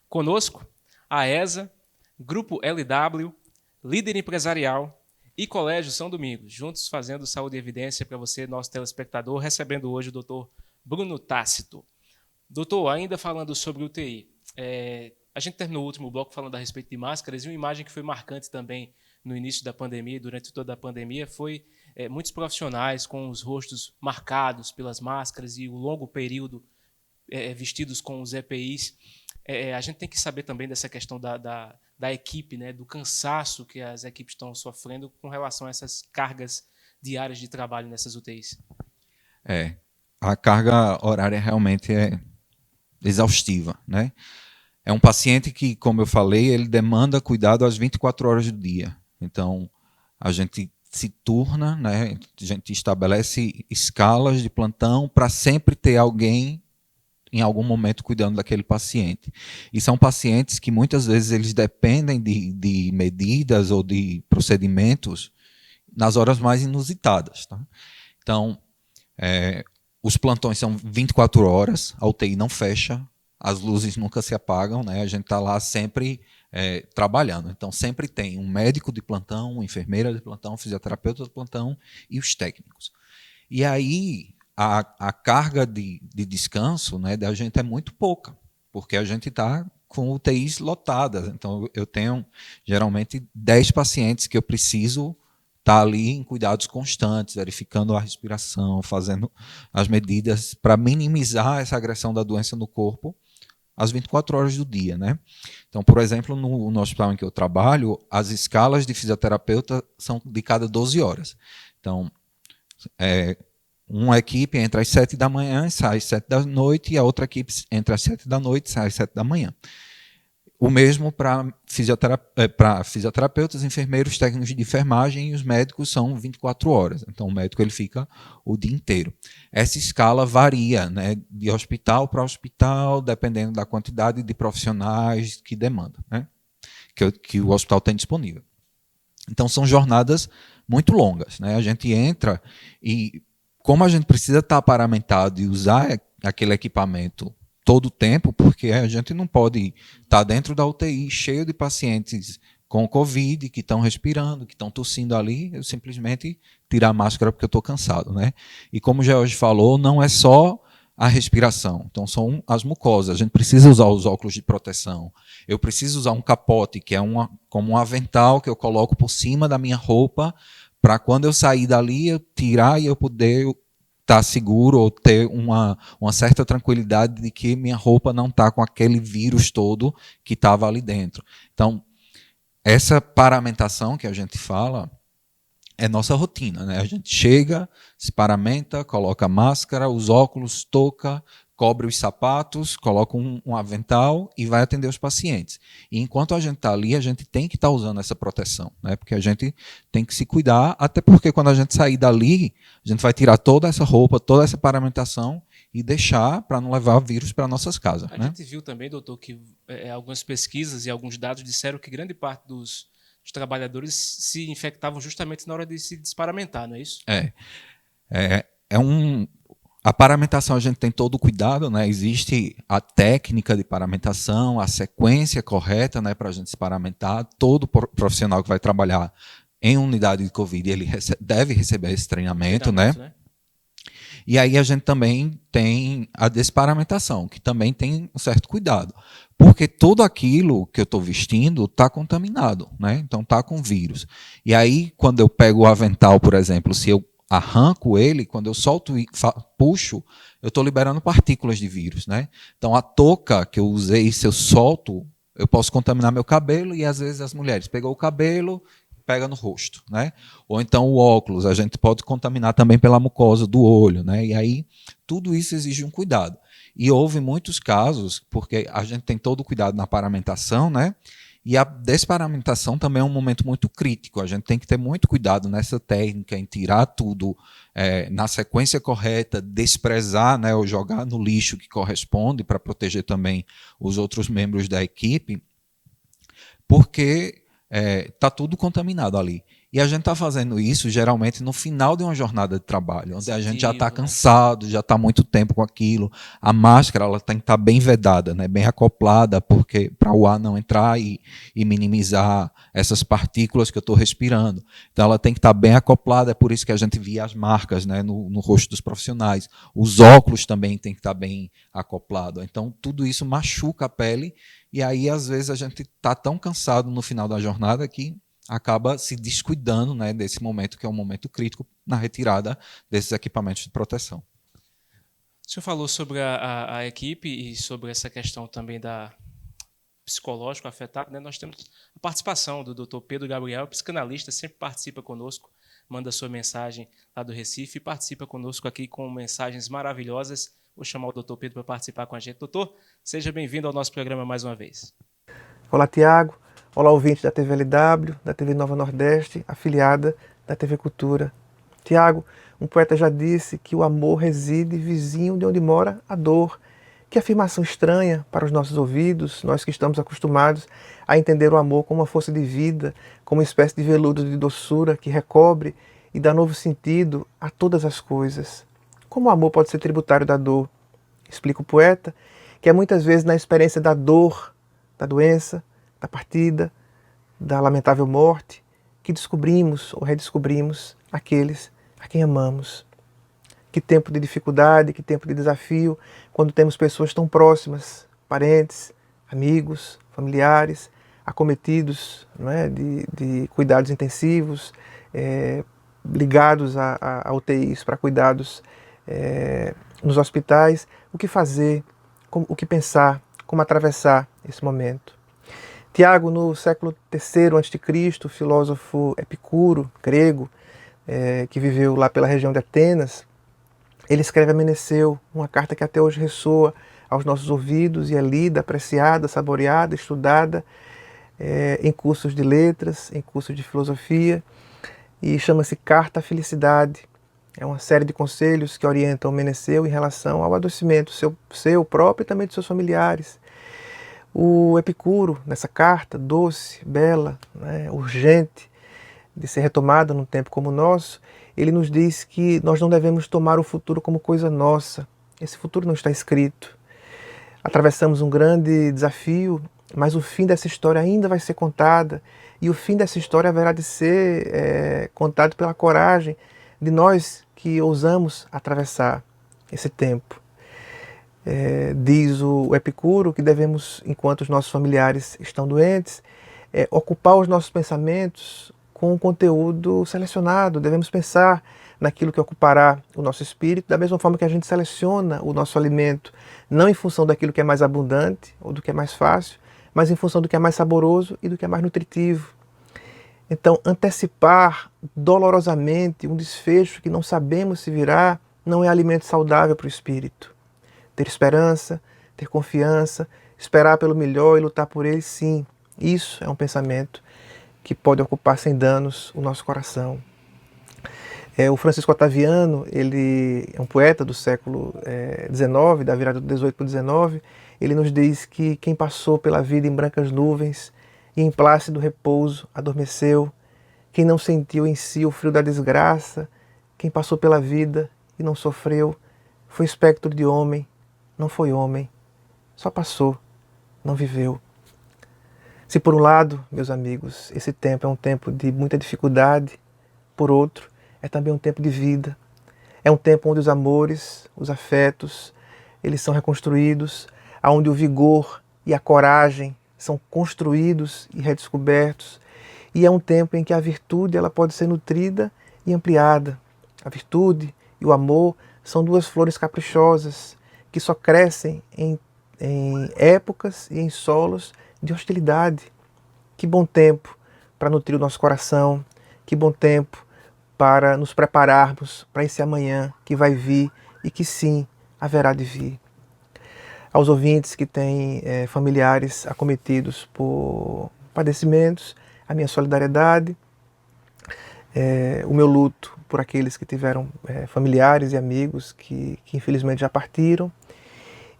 Conosco, a AESA, Grupo LW, Líder Empresarial e Colégio São Domingos, juntos fazendo Saúde e Evidência para você, nosso telespectador, recebendo hoje o Dr. Bruno Tácito. Doutor, ainda falando sobre UTI, a gente terminou o último bloco falando a respeito de máscaras e uma imagem que foi marcante também no início da pandemia e durante toda a pandemia foi muitos profissionais com os rostos marcados pelas máscaras e o longo período vestidos com os EPIs. A gente tem que saber também dessa questão da equipe, do cansaço que as equipes estão sofrendo com relação a essas cargas diárias de trabalho nessas UTIs. A carga horária realmente é exaustiva, É um paciente que, como eu falei, ele demanda cuidado às 24 horas do dia. Então, a gente se turna, a gente estabelece escalas de plantão para sempre ter alguém em algum momento cuidando daquele paciente. E são pacientes que muitas vezes eles dependem de medidas ou de procedimentos nas horas mais inusitadas. Então, os plantões são 24 horas, a UTI não fecha, as luzes nunca se apagam, a gente está lá sempre trabalhando. Então, sempre tem um médico de plantão, uma enfermeira de plantão, um fisioterapeuta de plantão e os técnicos. E aí, a carga de descanso da gente é muito pouca, porque a gente está com UTIs lotadas. Então, eu tenho, geralmente, 10 pacientes que eu preciso estar ali em cuidados constantes, verificando a respiração, fazendo as medidas para minimizar essa agressão da doença no corpo às 24 horas do dia. Então, por exemplo, no hospital em que eu trabalho, as escalas de fisioterapeuta são de cada 12 horas. Então, uma equipe entra às 7 da manhã e sai às 7 da noite, e a outra equipe entra às 7 da noite e sai às 7 da manhã. O mesmo para fisioterapeutas, enfermeiros, técnicos de enfermagem, e os médicos são 24 horas. Então, o médico ele fica o dia inteiro. Essa escala varia de hospital para hospital, dependendo da quantidade de profissionais que demanda, que o hospital tem disponível. Então, são jornadas muito longas. A gente entra e, como a gente precisa estar paramentado e usar aquele equipamento todo o tempo, porque a gente não pode estar dentro da UTI cheio de pacientes com Covid, que estão respirando, que estão tossindo ali, eu simplesmente tirar a máscara porque eu estou cansado. E como o George falou, não é só a respiração, então são as mucosas, a gente precisa usar os óculos de proteção, eu preciso usar um capote, que é como um avental que eu coloco por cima da minha roupa, para quando eu sair dali, eu tirar e eu poder estar seguro ou ter uma certa tranquilidade de que minha roupa não está com aquele vírus todo que estava ali dentro. Então, essa paramentação que a gente fala é nossa rotina. A gente chega, se paramenta, coloca a máscara, os óculos, touca, cobre os sapatos, coloca um avental e vai atender os pacientes. E enquanto a gente está ali, a gente tem que estar usando essa proteção, né? Porque a gente tem que se cuidar, até porque quando a gente sair dali, a gente vai tirar toda essa roupa, toda essa paramentação e deixar para não levar vírus para nossas casas. A Né? gente viu também, doutor, que algumas pesquisas e alguns dados disseram que grande parte dos trabalhadores se infectavam justamente na hora de se desparamentar, não é isso? A paramentação a gente tem todo o cuidado, né? Existe a técnica de paramentação, a sequência correta, né, para a gente se paramentar. Todo profissional que vai trabalhar em unidade de Covid, ele deve receber esse treinamento, né? E aí a gente também tem a desparamentação, que também tem um certo cuidado. Porque tudo aquilo que eu estou vestindo está contaminado, né? Então está com vírus. E aí, quando eu pego o avental, por exemplo, se eu arranco ele, quando eu solto e puxo, eu estou liberando partículas de vírus, né? Então a touca que eu usei, se eu solto, eu posso contaminar meu cabelo e às vezes as mulheres pegam o cabelo, pega no rosto, né? Ou então o óculos, a gente pode contaminar também pela mucosa do olho, né? E aí tudo isso exige um cuidado. E houve muitos casos, porque a gente tem todo o cuidado na paramentação, né? E a desparamentação também é um momento muito crítico. A gente tem que ter muito cuidado nessa técnica, em tirar tudo na sequência correta, desprezar, né, ou jogar no lixo que corresponde para proteger também os outros membros da equipe, porque está tudo contaminado ali. E a gente está fazendo isso geralmente no final de uma jornada de trabalho, onde a gente já está cansado, já está muito tempo com aquilo. A máscara ela tem que estar bem vedada, né? Bem acoplada, porque para o ar não entrar e minimizar essas partículas que eu estou respirando. Então ela tem que estar bem acoplada, é por isso que a gente via as marcas, né, no rosto dos profissionais. Os óculos também tem que estar bem acoplado. Então tudo isso machuca a pele e aí às vezes a gente está tão cansado no final da jornada que acaba se descuidando, né, desse momento que é um momento crítico na retirada desses equipamentos de proteção. O senhor falou sobre a equipe e sobre essa questão também da psicológico afetado, né? Nós temos a participação do Dr. Pedro Gabriel, psicanalista, sempre participa conosco, manda sua mensagem lá do Recife e participa conosco aqui com mensagens maravilhosas. Vou chamar o Dr. Pedro para participar com a gente. Doutor, seja bem-vindo ao nosso programa mais uma vez. Olá, Tiago. Olá, ouvintes da TV LW, da TV Nova Nordeste, afiliada da TV Cultura. Tiago, um poeta já disse que o amor reside vizinho de onde mora a dor. Que afirmação estranha para os nossos ouvidos, nós que estamos acostumados a entender o amor como uma força de vida, como uma espécie de veludo de doçura que recobre e dá novo sentido a todas as coisas. Como o amor pode ser tributário da dor? Explica o poeta que é muitas vezes na experiência da dor, da doença, da partida, da lamentável morte, que descobrimos ou redescobrimos aqueles a quem amamos. Que tempo de dificuldade, que tempo de desafio, quando temos pessoas tão próximas, parentes, amigos, familiares, acometidos, não é, de cuidados intensivos, ligados a UTIs para cuidados nos hospitais. O que fazer, o que pensar, como atravessar esse momento. Tiago, no século III a.C., o filósofo Epicuro, grego, que viveu lá pela região de Atenas, ele escreve a Meneceu, uma carta que até hoje ressoa aos nossos ouvidos e é lida, apreciada, saboreada, estudada em cursos de letras, em cursos de filosofia, e chama-se Carta à Felicidade. É uma série de conselhos que orientam Meneceu em relação ao adoecimento seu próprio e também de seus familiares. O Epicuro, nessa carta doce, bela, né, urgente, de ser retomada num tempo como o nosso, ele nos diz que nós não devemos tomar o futuro como coisa nossa. Esse futuro não está escrito. Atravessamos um grande desafio, mas o fim dessa história ainda vai ser contada, e o fim dessa história haverá de ser contado pela coragem de nós que ousamos atravessar esse tempo. Diz o Epicuro que devemos, enquanto os nossos familiares estão doentes, ocupar os nossos pensamentos com um conteúdo selecionado. Devemos pensar naquilo que ocupará o nosso espírito, da mesma forma que a gente seleciona o nosso alimento, não em função daquilo que é mais abundante ou do que é mais fácil, mas em função do que é mais saboroso e do que é mais nutritivo. Então, antecipar dolorosamente um desfecho que não sabemos se virá não é alimento saudável para o espírito. ter esperança, ter confiança, esperar pelo melhor e lutar por ele, sim. Isso é um pensamento que pode ocupar sem danos o nosso coração. O Francisco Otaviano, ele é um poeta do século XIX, da virada do XVIII para o XIX. Ele nos diz que quem passou pela vida em brancas nuvens e em plácido repouso adormeceu, quem não sentiu em si o frio da desgraça, quem passou pela vida e não sofreu, foi espectro de homem, não foi homem, só passou, não viveu. Se por um lado, meus amigos, esse tempo é um tempo de muita dificuldade, por outro, é também um tempo de vida. É um tempo onde os amores, os afetos, eles são reconstruídos, onde o vigor e a coragem são construídos e redescobertos. E é um tempo em que a virtude ela pode ser nutrida e ampliada. A virtude e o amor são duas flores caprichosas que só crescem em épocas e em solos de hostilidade. Que bom tempo para nutrir o nosso coração, que bom tempo para nos prepararmos para esse amanhã que vai vir e que sim, haverá de vir. Aos ouvintes que têm familiares acometidos por padecimentos, a minha solidariedade, o meu luto por aqueles que tiveram familiares e amigos que infelizmente já partiram,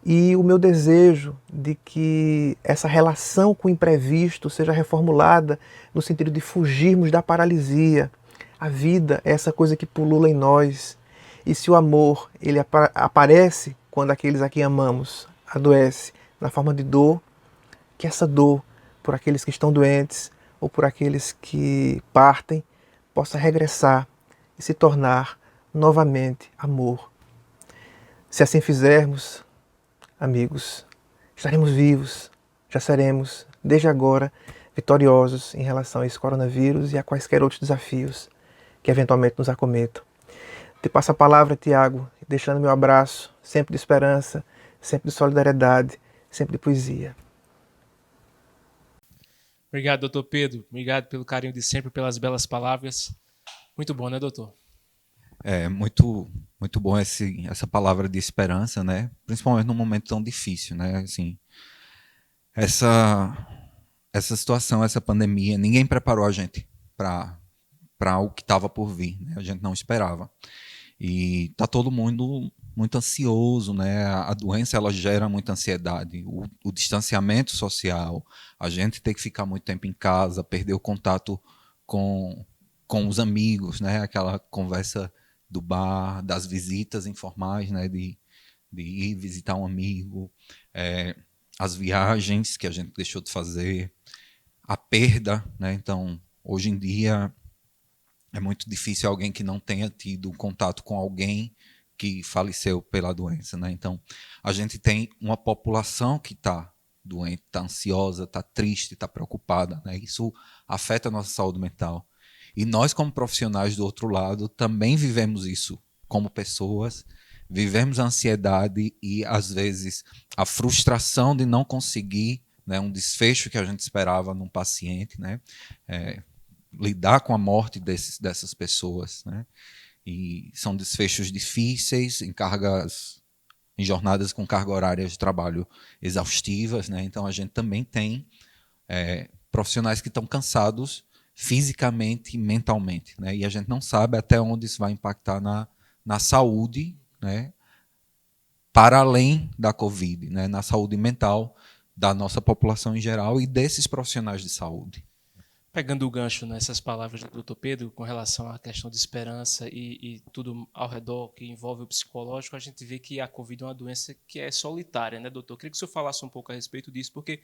e o meu desejo de que essa relação com o imprevisto seja reformulada no sentido de fugirmos da paralisia. A vida é essa coisa que pulula em nós, e se o amor ele aparece quando aqueles a quem amamos adoece na forma de dor, que essa dor por aqueles que estão doentes ou por aqueles que partem possa regressar e se tornar novamente amor. Se assim fizermos, amigos, estaremos vivos, já seremos, desde agora, vitoriosos em relação a esse coronavírus e a quaisquer outros desafios que eventualmente nos acometam. Te passo a palavra, Tiago, deixando meu abraço, sempre de esperança, sempre de solidariedade, sempre de poesia. Obrigado, doutor Pedro. Obrigado pelo carinho de sempre, pelas belas palavras. Muito bom, né, doutor? Muito bom essa palavra de esperança, né? Principalmente num momento tão difícil, né? Assim, essa situação, essa pandemia, ninguém preparou a gente para o que estava por vir, né? A gente não esperava. E tá todo mundo muito ansioso, né? A doença ela gera muita ansiedade, o distanciamento social, a gente tem que ficar muito tempo em casa, perder o contato com os amigos, né? Aquela conversa do bar, das visitas informais, né? De ir visitar um amigo, as viagens que a gente deixou de fazer, a perda, né? Então, hoje em dia é muito difícil alguém que não tenha tido contato com alguém que faleceu pela doença, né? Então, a gente tem uma população que está doente, está ansiosa, está triste, está preocupada, né? Isso afeta a nossa saúde mental. E nós, como profissionais do outro lado, também vivemos isso como pessoas, vivemos a ansiedade e, às vezes, a frustração de não conseguir, né, um desfecho que a gente esperava num paciente, né? Lidar com a morte dessas pessoas, né? E são desfechos difíceis, em jornadas com carga horária de trabalho exaustivas, né? Então a gente também tem profissionais que estão cansados fisicamente e mentalmente, né? E a gente não sabe até onde isso vai impactar na saúde, né? Para além da Covid, né? Na saúde mental da nossa população em geral e desses profissionais de saúde. Pegando o gancho nessas palavras do Dr. Pedro com relação à questão de esperança e tudo ao redor que envolve o psicológico, a gente vê que a Covid é uma doença que é solitária, né, doutor? Eu queria que o senhor falasse um pouco a respeito disso, porque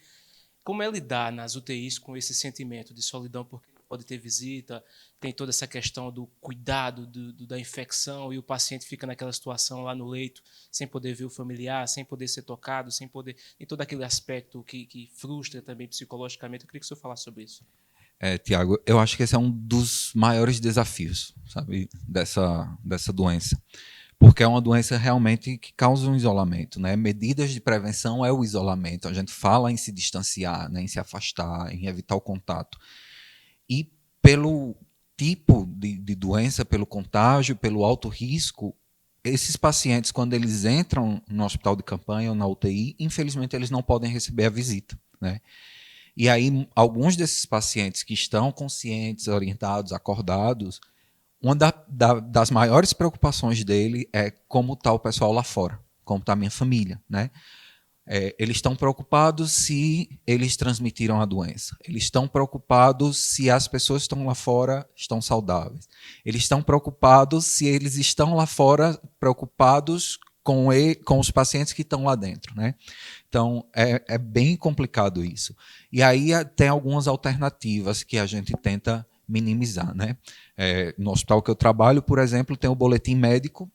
como é lidar nas UTIs com esse sentimento de solidão, porque pode ter visita, tem toda essa questão do cuidado da infecção e o paciente fica naquela situação lá no leito, sem poder ver o familiar, sem poder ser tocado, sem poder... Tem todo aquele aspecto que frustra também psicologicamente. Eu queria que o senhor falasse sobre isso. Tiago, eu acho que esse é um dos maiores desafios, sabe, dessa doença. Porque é uma doença realmente que causa um isolamento, né? Medidas de prevenção é o isolamento. A gente fala em se distanciar, né? Em se afastar, em evitar o contato. E pelo tipo de doença, pelo contágio, pelo alto risco, esses pacientes, quando eles entram no hospital de campanha ou na UTI, infelizmente eles não podem receber a visita, né? E aí, alguns desses pacientes que estão conscientes, orientados, acordados, uma das maiores preocupações dele é como está o pessoal lá fora, como está a minha família, né? Eles estão preocupados se eles transmitiram a doença. Eles estão preocupados se as pessoas que estão lá fora estão saudáveis. Eles estão preocupados se eles estão lá fora preocupados com os pacientes que estão lá dentro, né? Então, é bem complicado isso. E aí tem algumas alternativas que a gente tenta minimizar, né? No hospital que eu trabalho, por exemplo, tem o boletim médico,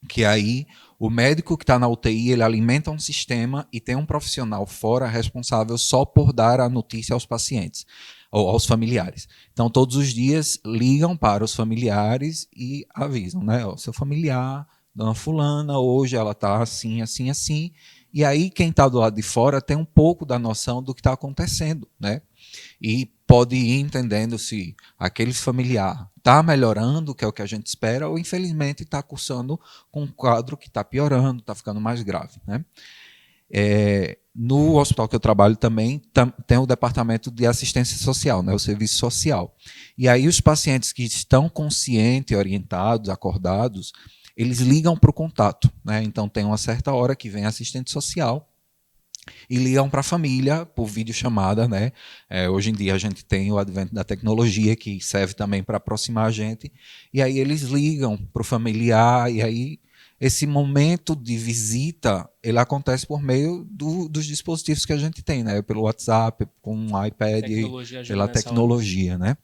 que aí o médico que está na UTI, ele alimenta um sistema e tem um profissional fora responsável só por dar a notícia aos pacientes ou aos familiares. Então, todos os dias ligam para os familiares e avisam, né? Seu familiar, dona fulana, hoje ela está assim, assim, assim. E aí quem está do lado de fora tem um pouco da noção do que está acontecendo, né? E pode ir entendendo se aquele familiar está melhorando, que é o que a gente espera, ou infelizmente está cursando com um quadro que está piorando, está ficando mais grave, né? No hospital que eu trabalho também tem o departamento de assistência social, né, o serviço social. E aí os pacientes que estão conscientes, orientados, acordados, eles ligam para o contato, né? Então tem uma certa hora que vem assistente social e ligam para a família por videochamada, né? Hoje em dia a gente tem o advento da tecnologia que serve também para aproximar a gente, e aí eles ligam para o familiar, e aí esse momento de visita ele acontece por meio dos dispositivos que a gente tem, né? Pelo WhatsApp, com um iPad, pela tecnologia, né?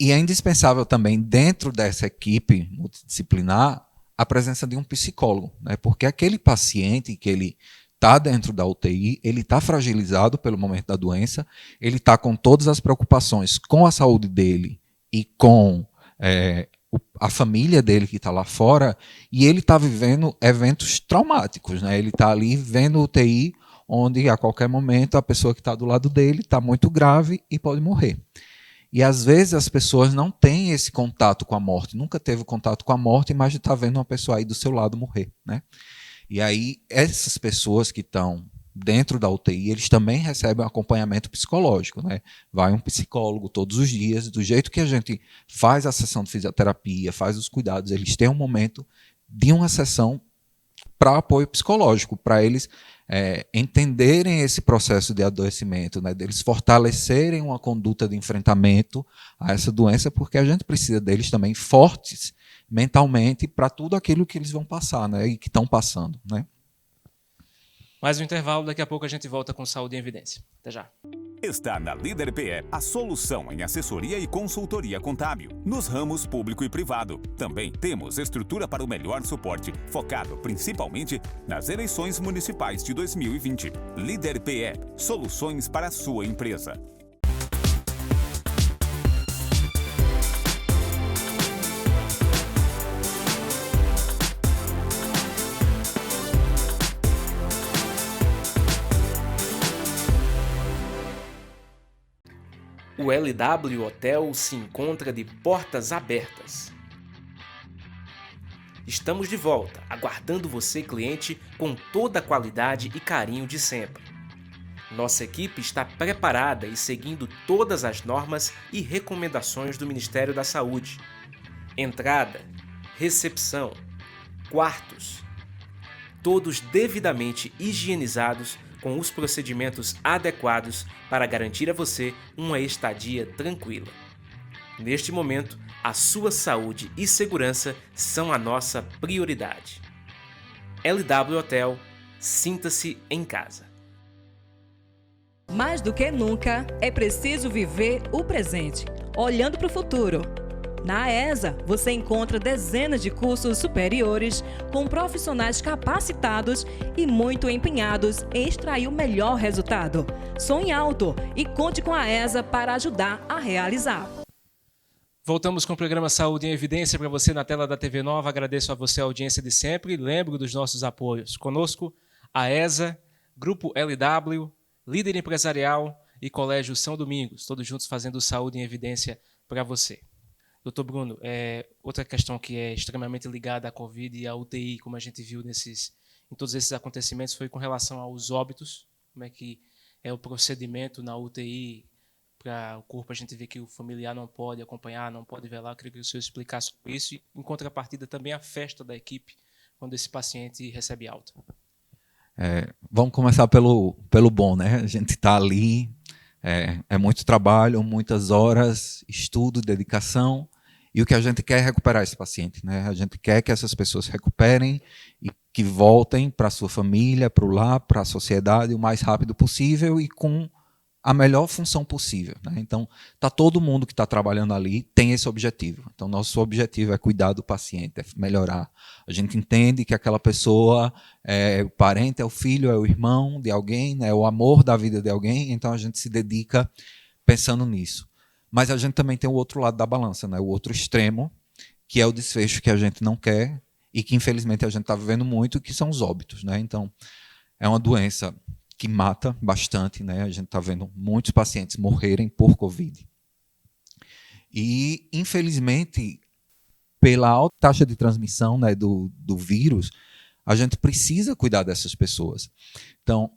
E é indispensável também, dentro dessa equipe multidisciplinar, a presença de um psicólogo, né? Porque aquele paciente que ele está dentro da UTI, ele está fragilizado pelo momento da doença, ele está com todas as preocupações com a saúde dele e com a família dele que está lá fora, e ele está vivendo eventos traumáticos, né? Ele está ali vendo UTI, onde a qualquer momento a pessoa que está do lado dele está muito grave e pode morrer. E às vezes as pessoas não têm esse contato com a morte, nunca teve contato com a morte, mas está vendo uma pessoa aí do seu lado morrer, né? E aí essas pessoas que estão dentro da UTI, eles também recebem um acompanhamento psicológico, né? Vai um psicólogo todos os dias, do jeito que a gente faz a sessão de fisioterapia, faz os cuidados, eles têm um momento de uma sessão para apoio psicológico, para eles entenderem esse processo de adoecimento, né? Deles fortalecerem uma conduta de enfrentamento a essa doença, porque a gente precisa deles também fortes mentalmente para tudo aquilo que eles vão passar, né? E que estão passando, né? Mais um intervalo, daqui a pouco a gente volta com Saúde em Evidência. Até já. Está na Líder PE a solução em assessoria e consultoria contábil, nos ramos público e privado. Também temos estrutura para o melhor suporte, focado principalmente nas eleições municipais de 2020. Líder PE, soluções para a sua empresa. O LW Hotel se encontra de portas abertas. Estamos de volta, aguardando você, cliente, com toda a qualidade e carinho de sempre. Nossa equipe está preparada e seguindo todas as normas e recomendações do Ministério da Saúde. Entrada, recepção, quartos, todos devidamente higienizados com os procedimentos adequados para garantir a você uma estadia tranquila. Neste momento, a sua saúde e segurança são a nossa prioridade. LW Hotel, sinta-se em casa. Mais do que nunca, é preciso viver o presente, olhando para o futuro. Na AESA, você encontra dezenas de cursos superiores com profissionais capacitados e muito empenhados em extrair o melhor resultado. Sonhe alto e conte com a AESA para ajudar a realizar. Voltamos com o programa Saúde em Evidência para você na tela da TV Nova. Agradeço a você a audiência de sempre e lembro dos nossos apoios. Conosco, a AESA, Grupo LW, Líder Empresarial e Colégio São Domingos, todos juntos fazendo Saúde em Evidência para você. Doutor Bruno, outra questão que é extremamente ligada à Covid e à UTI, como a gente viu em todos esses acontecimentos, foi com relação aos óbitos. Como é que é o procedimento na UTI para o corpo? A gente vê que o familiar não pode acompanhar, não pode velar. Eu queria que o senhor explicasse sobre isso. E, em contrapartida, também a festa da equipe quando esse paciente recebe alta. Vamos começar pelo bom, né? A gente está ali, é muito trabalho, muitas horas, estudo, dedicação, e o que a gente quer é recuperar esse paciente, né? A gente quer que essas pessoas recuperem e que voltem para a sua família, para o lar, para a sociedade o mais rápido possível e com a melhor função possível, né? Então, todo mundo que está trabalhando ali tem esse objetivo. Então, nosso objetivo é cuidar do paciente, é melhorar. A gente entende que aquela pessoa é o parente, é o filho, é o irmão de alguém, né? É o amor da vida de alguém, então a gente se dedica pensando nisso. Mas a gente também tem o outro lado da balança, né? O outro extremo, que é o desfecho que a gente não quer e que, infelizmente, a gente está vivendo muito, que são os óbitos, né? Então, é uma doença que mata bastante, né? A gente está vendo muitos pacientes morrerem por Covid. E, infelizmente, pela alta taxa de transmissão, né, do vírus, a gente precisa cuidar dessas pessoas. Então,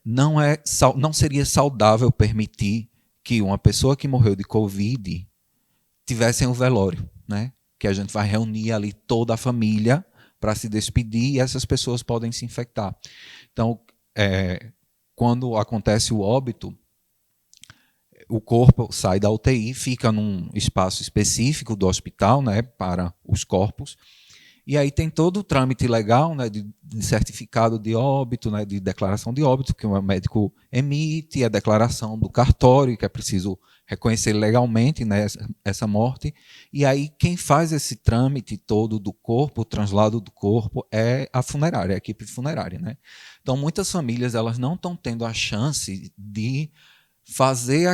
não seria saudável permitir que uma pessoa que morreu de Covid tivesse um velório, né? Que a gente vai reunir ali toda a família para se despedir e essas pessoas podem se infectar. Então, quando acontece o óbito, o corpo sai da UTI, fica num espaço específico do hospital, né, para os corpos, e aí tem todo o trâmite legal, né, de certificado de óbito, né, de declaração de óbito, que o médico emite, a declaração do cartório, que é preciso reconhecer legalmente, né, essa morte, e aí quem faz esse trâmite todo do corpo, o translado do corpo, é a funerária, a equipe funerária, né? Então, muitas famílias elas não estão tendo a chance de fazer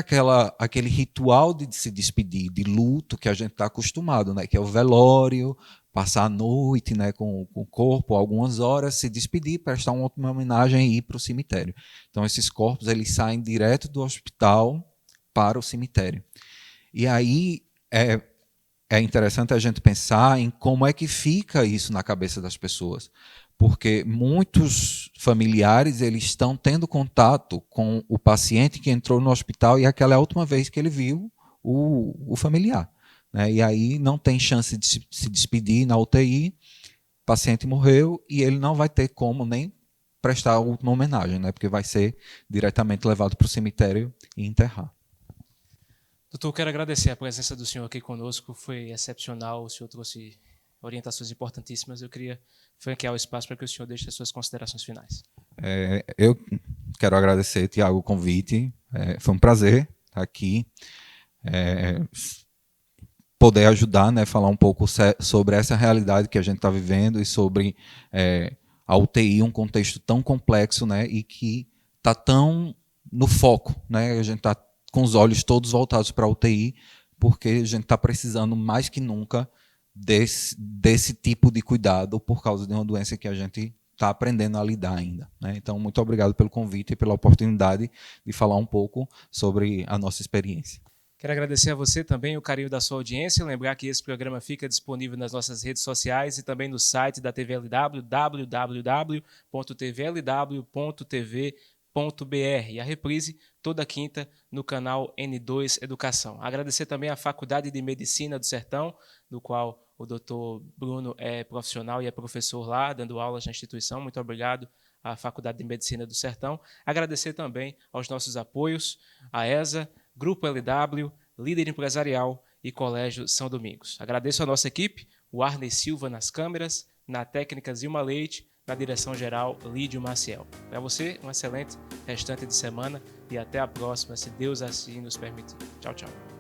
aquele ritual de se despedir, de luto que a gente está acostumado, né? Que é o velório, passar a noite, né, com o corpo, algumas horas, se despedir, prestar uma última homenagem e ir para o cemitério. Então, esses corpos eles saem direto do hospital para o cemitério. E aí é interessante a gente pensar em como é que fica isso na cabeça das pessoas. Porque muitos familiares eles estão tendo contato com o paciente que entrou no hospital e aquela é a última vez que ele viu o familiar, né? E aí não tem chance de se despedir na UTI, o paciente morreu e ele não vai ter como nem prestar a última homenagem, né? Porque vai ser diretamente levado para o cemitério e enterrar. Doutor, eu quero agradecer a presença do senhor aqui conosco, foi excepcional, o senhor trouxe orientações importantíssimas. Eu queria franquear o espaço para que o senhor deixe as suas considerações finais. Eu quero agradecer, Tiago, o convite. Foi um prazer estar aqui, poder ajudar, né, falar um pouco sobre essa realidade que a gente está vivendo e sobre a UTI, um contexto tão complexo, né, e que está tão no foco, né? A gente está com os olhos todos voltados para a UTI, porque a gente está precisando mais que nunca desse tipo de cuidado por causa de uma doença que a gente está aprendendo a lidar ainda, né? Então, muito obrigado pelo convite e pela oportunidade de falar um pouco sobre a nossa experiência. Quero agradecer a você também o carinho da sua audiência, lembrar que esse programa fica disponível nas nossas redes sociais e também no site da TVLW, www.tvlw.tv.br, e a reprise toda quinta no canal N2 Educação. Agradecer também à Faculdade de Medicina do Sertão, do qual o doutor Bruno é profissional e é professor lá, dando aulas na instituição. Muito obrigado à Faculdade de Medicina do Sertão. Agradecer também aos nossos apoios, a ESA, Grupo LW, Líder Empresarial e Colégio São Domingos. Agradeço a nossa equipe, o Arney Silva nas câmeras, na técnica Zilma Leite, na direção-geral Lídio Maciel. Para você, um excelente restante de semana e até a próxima, se Deus assim nos permitir. Tchau, tchau.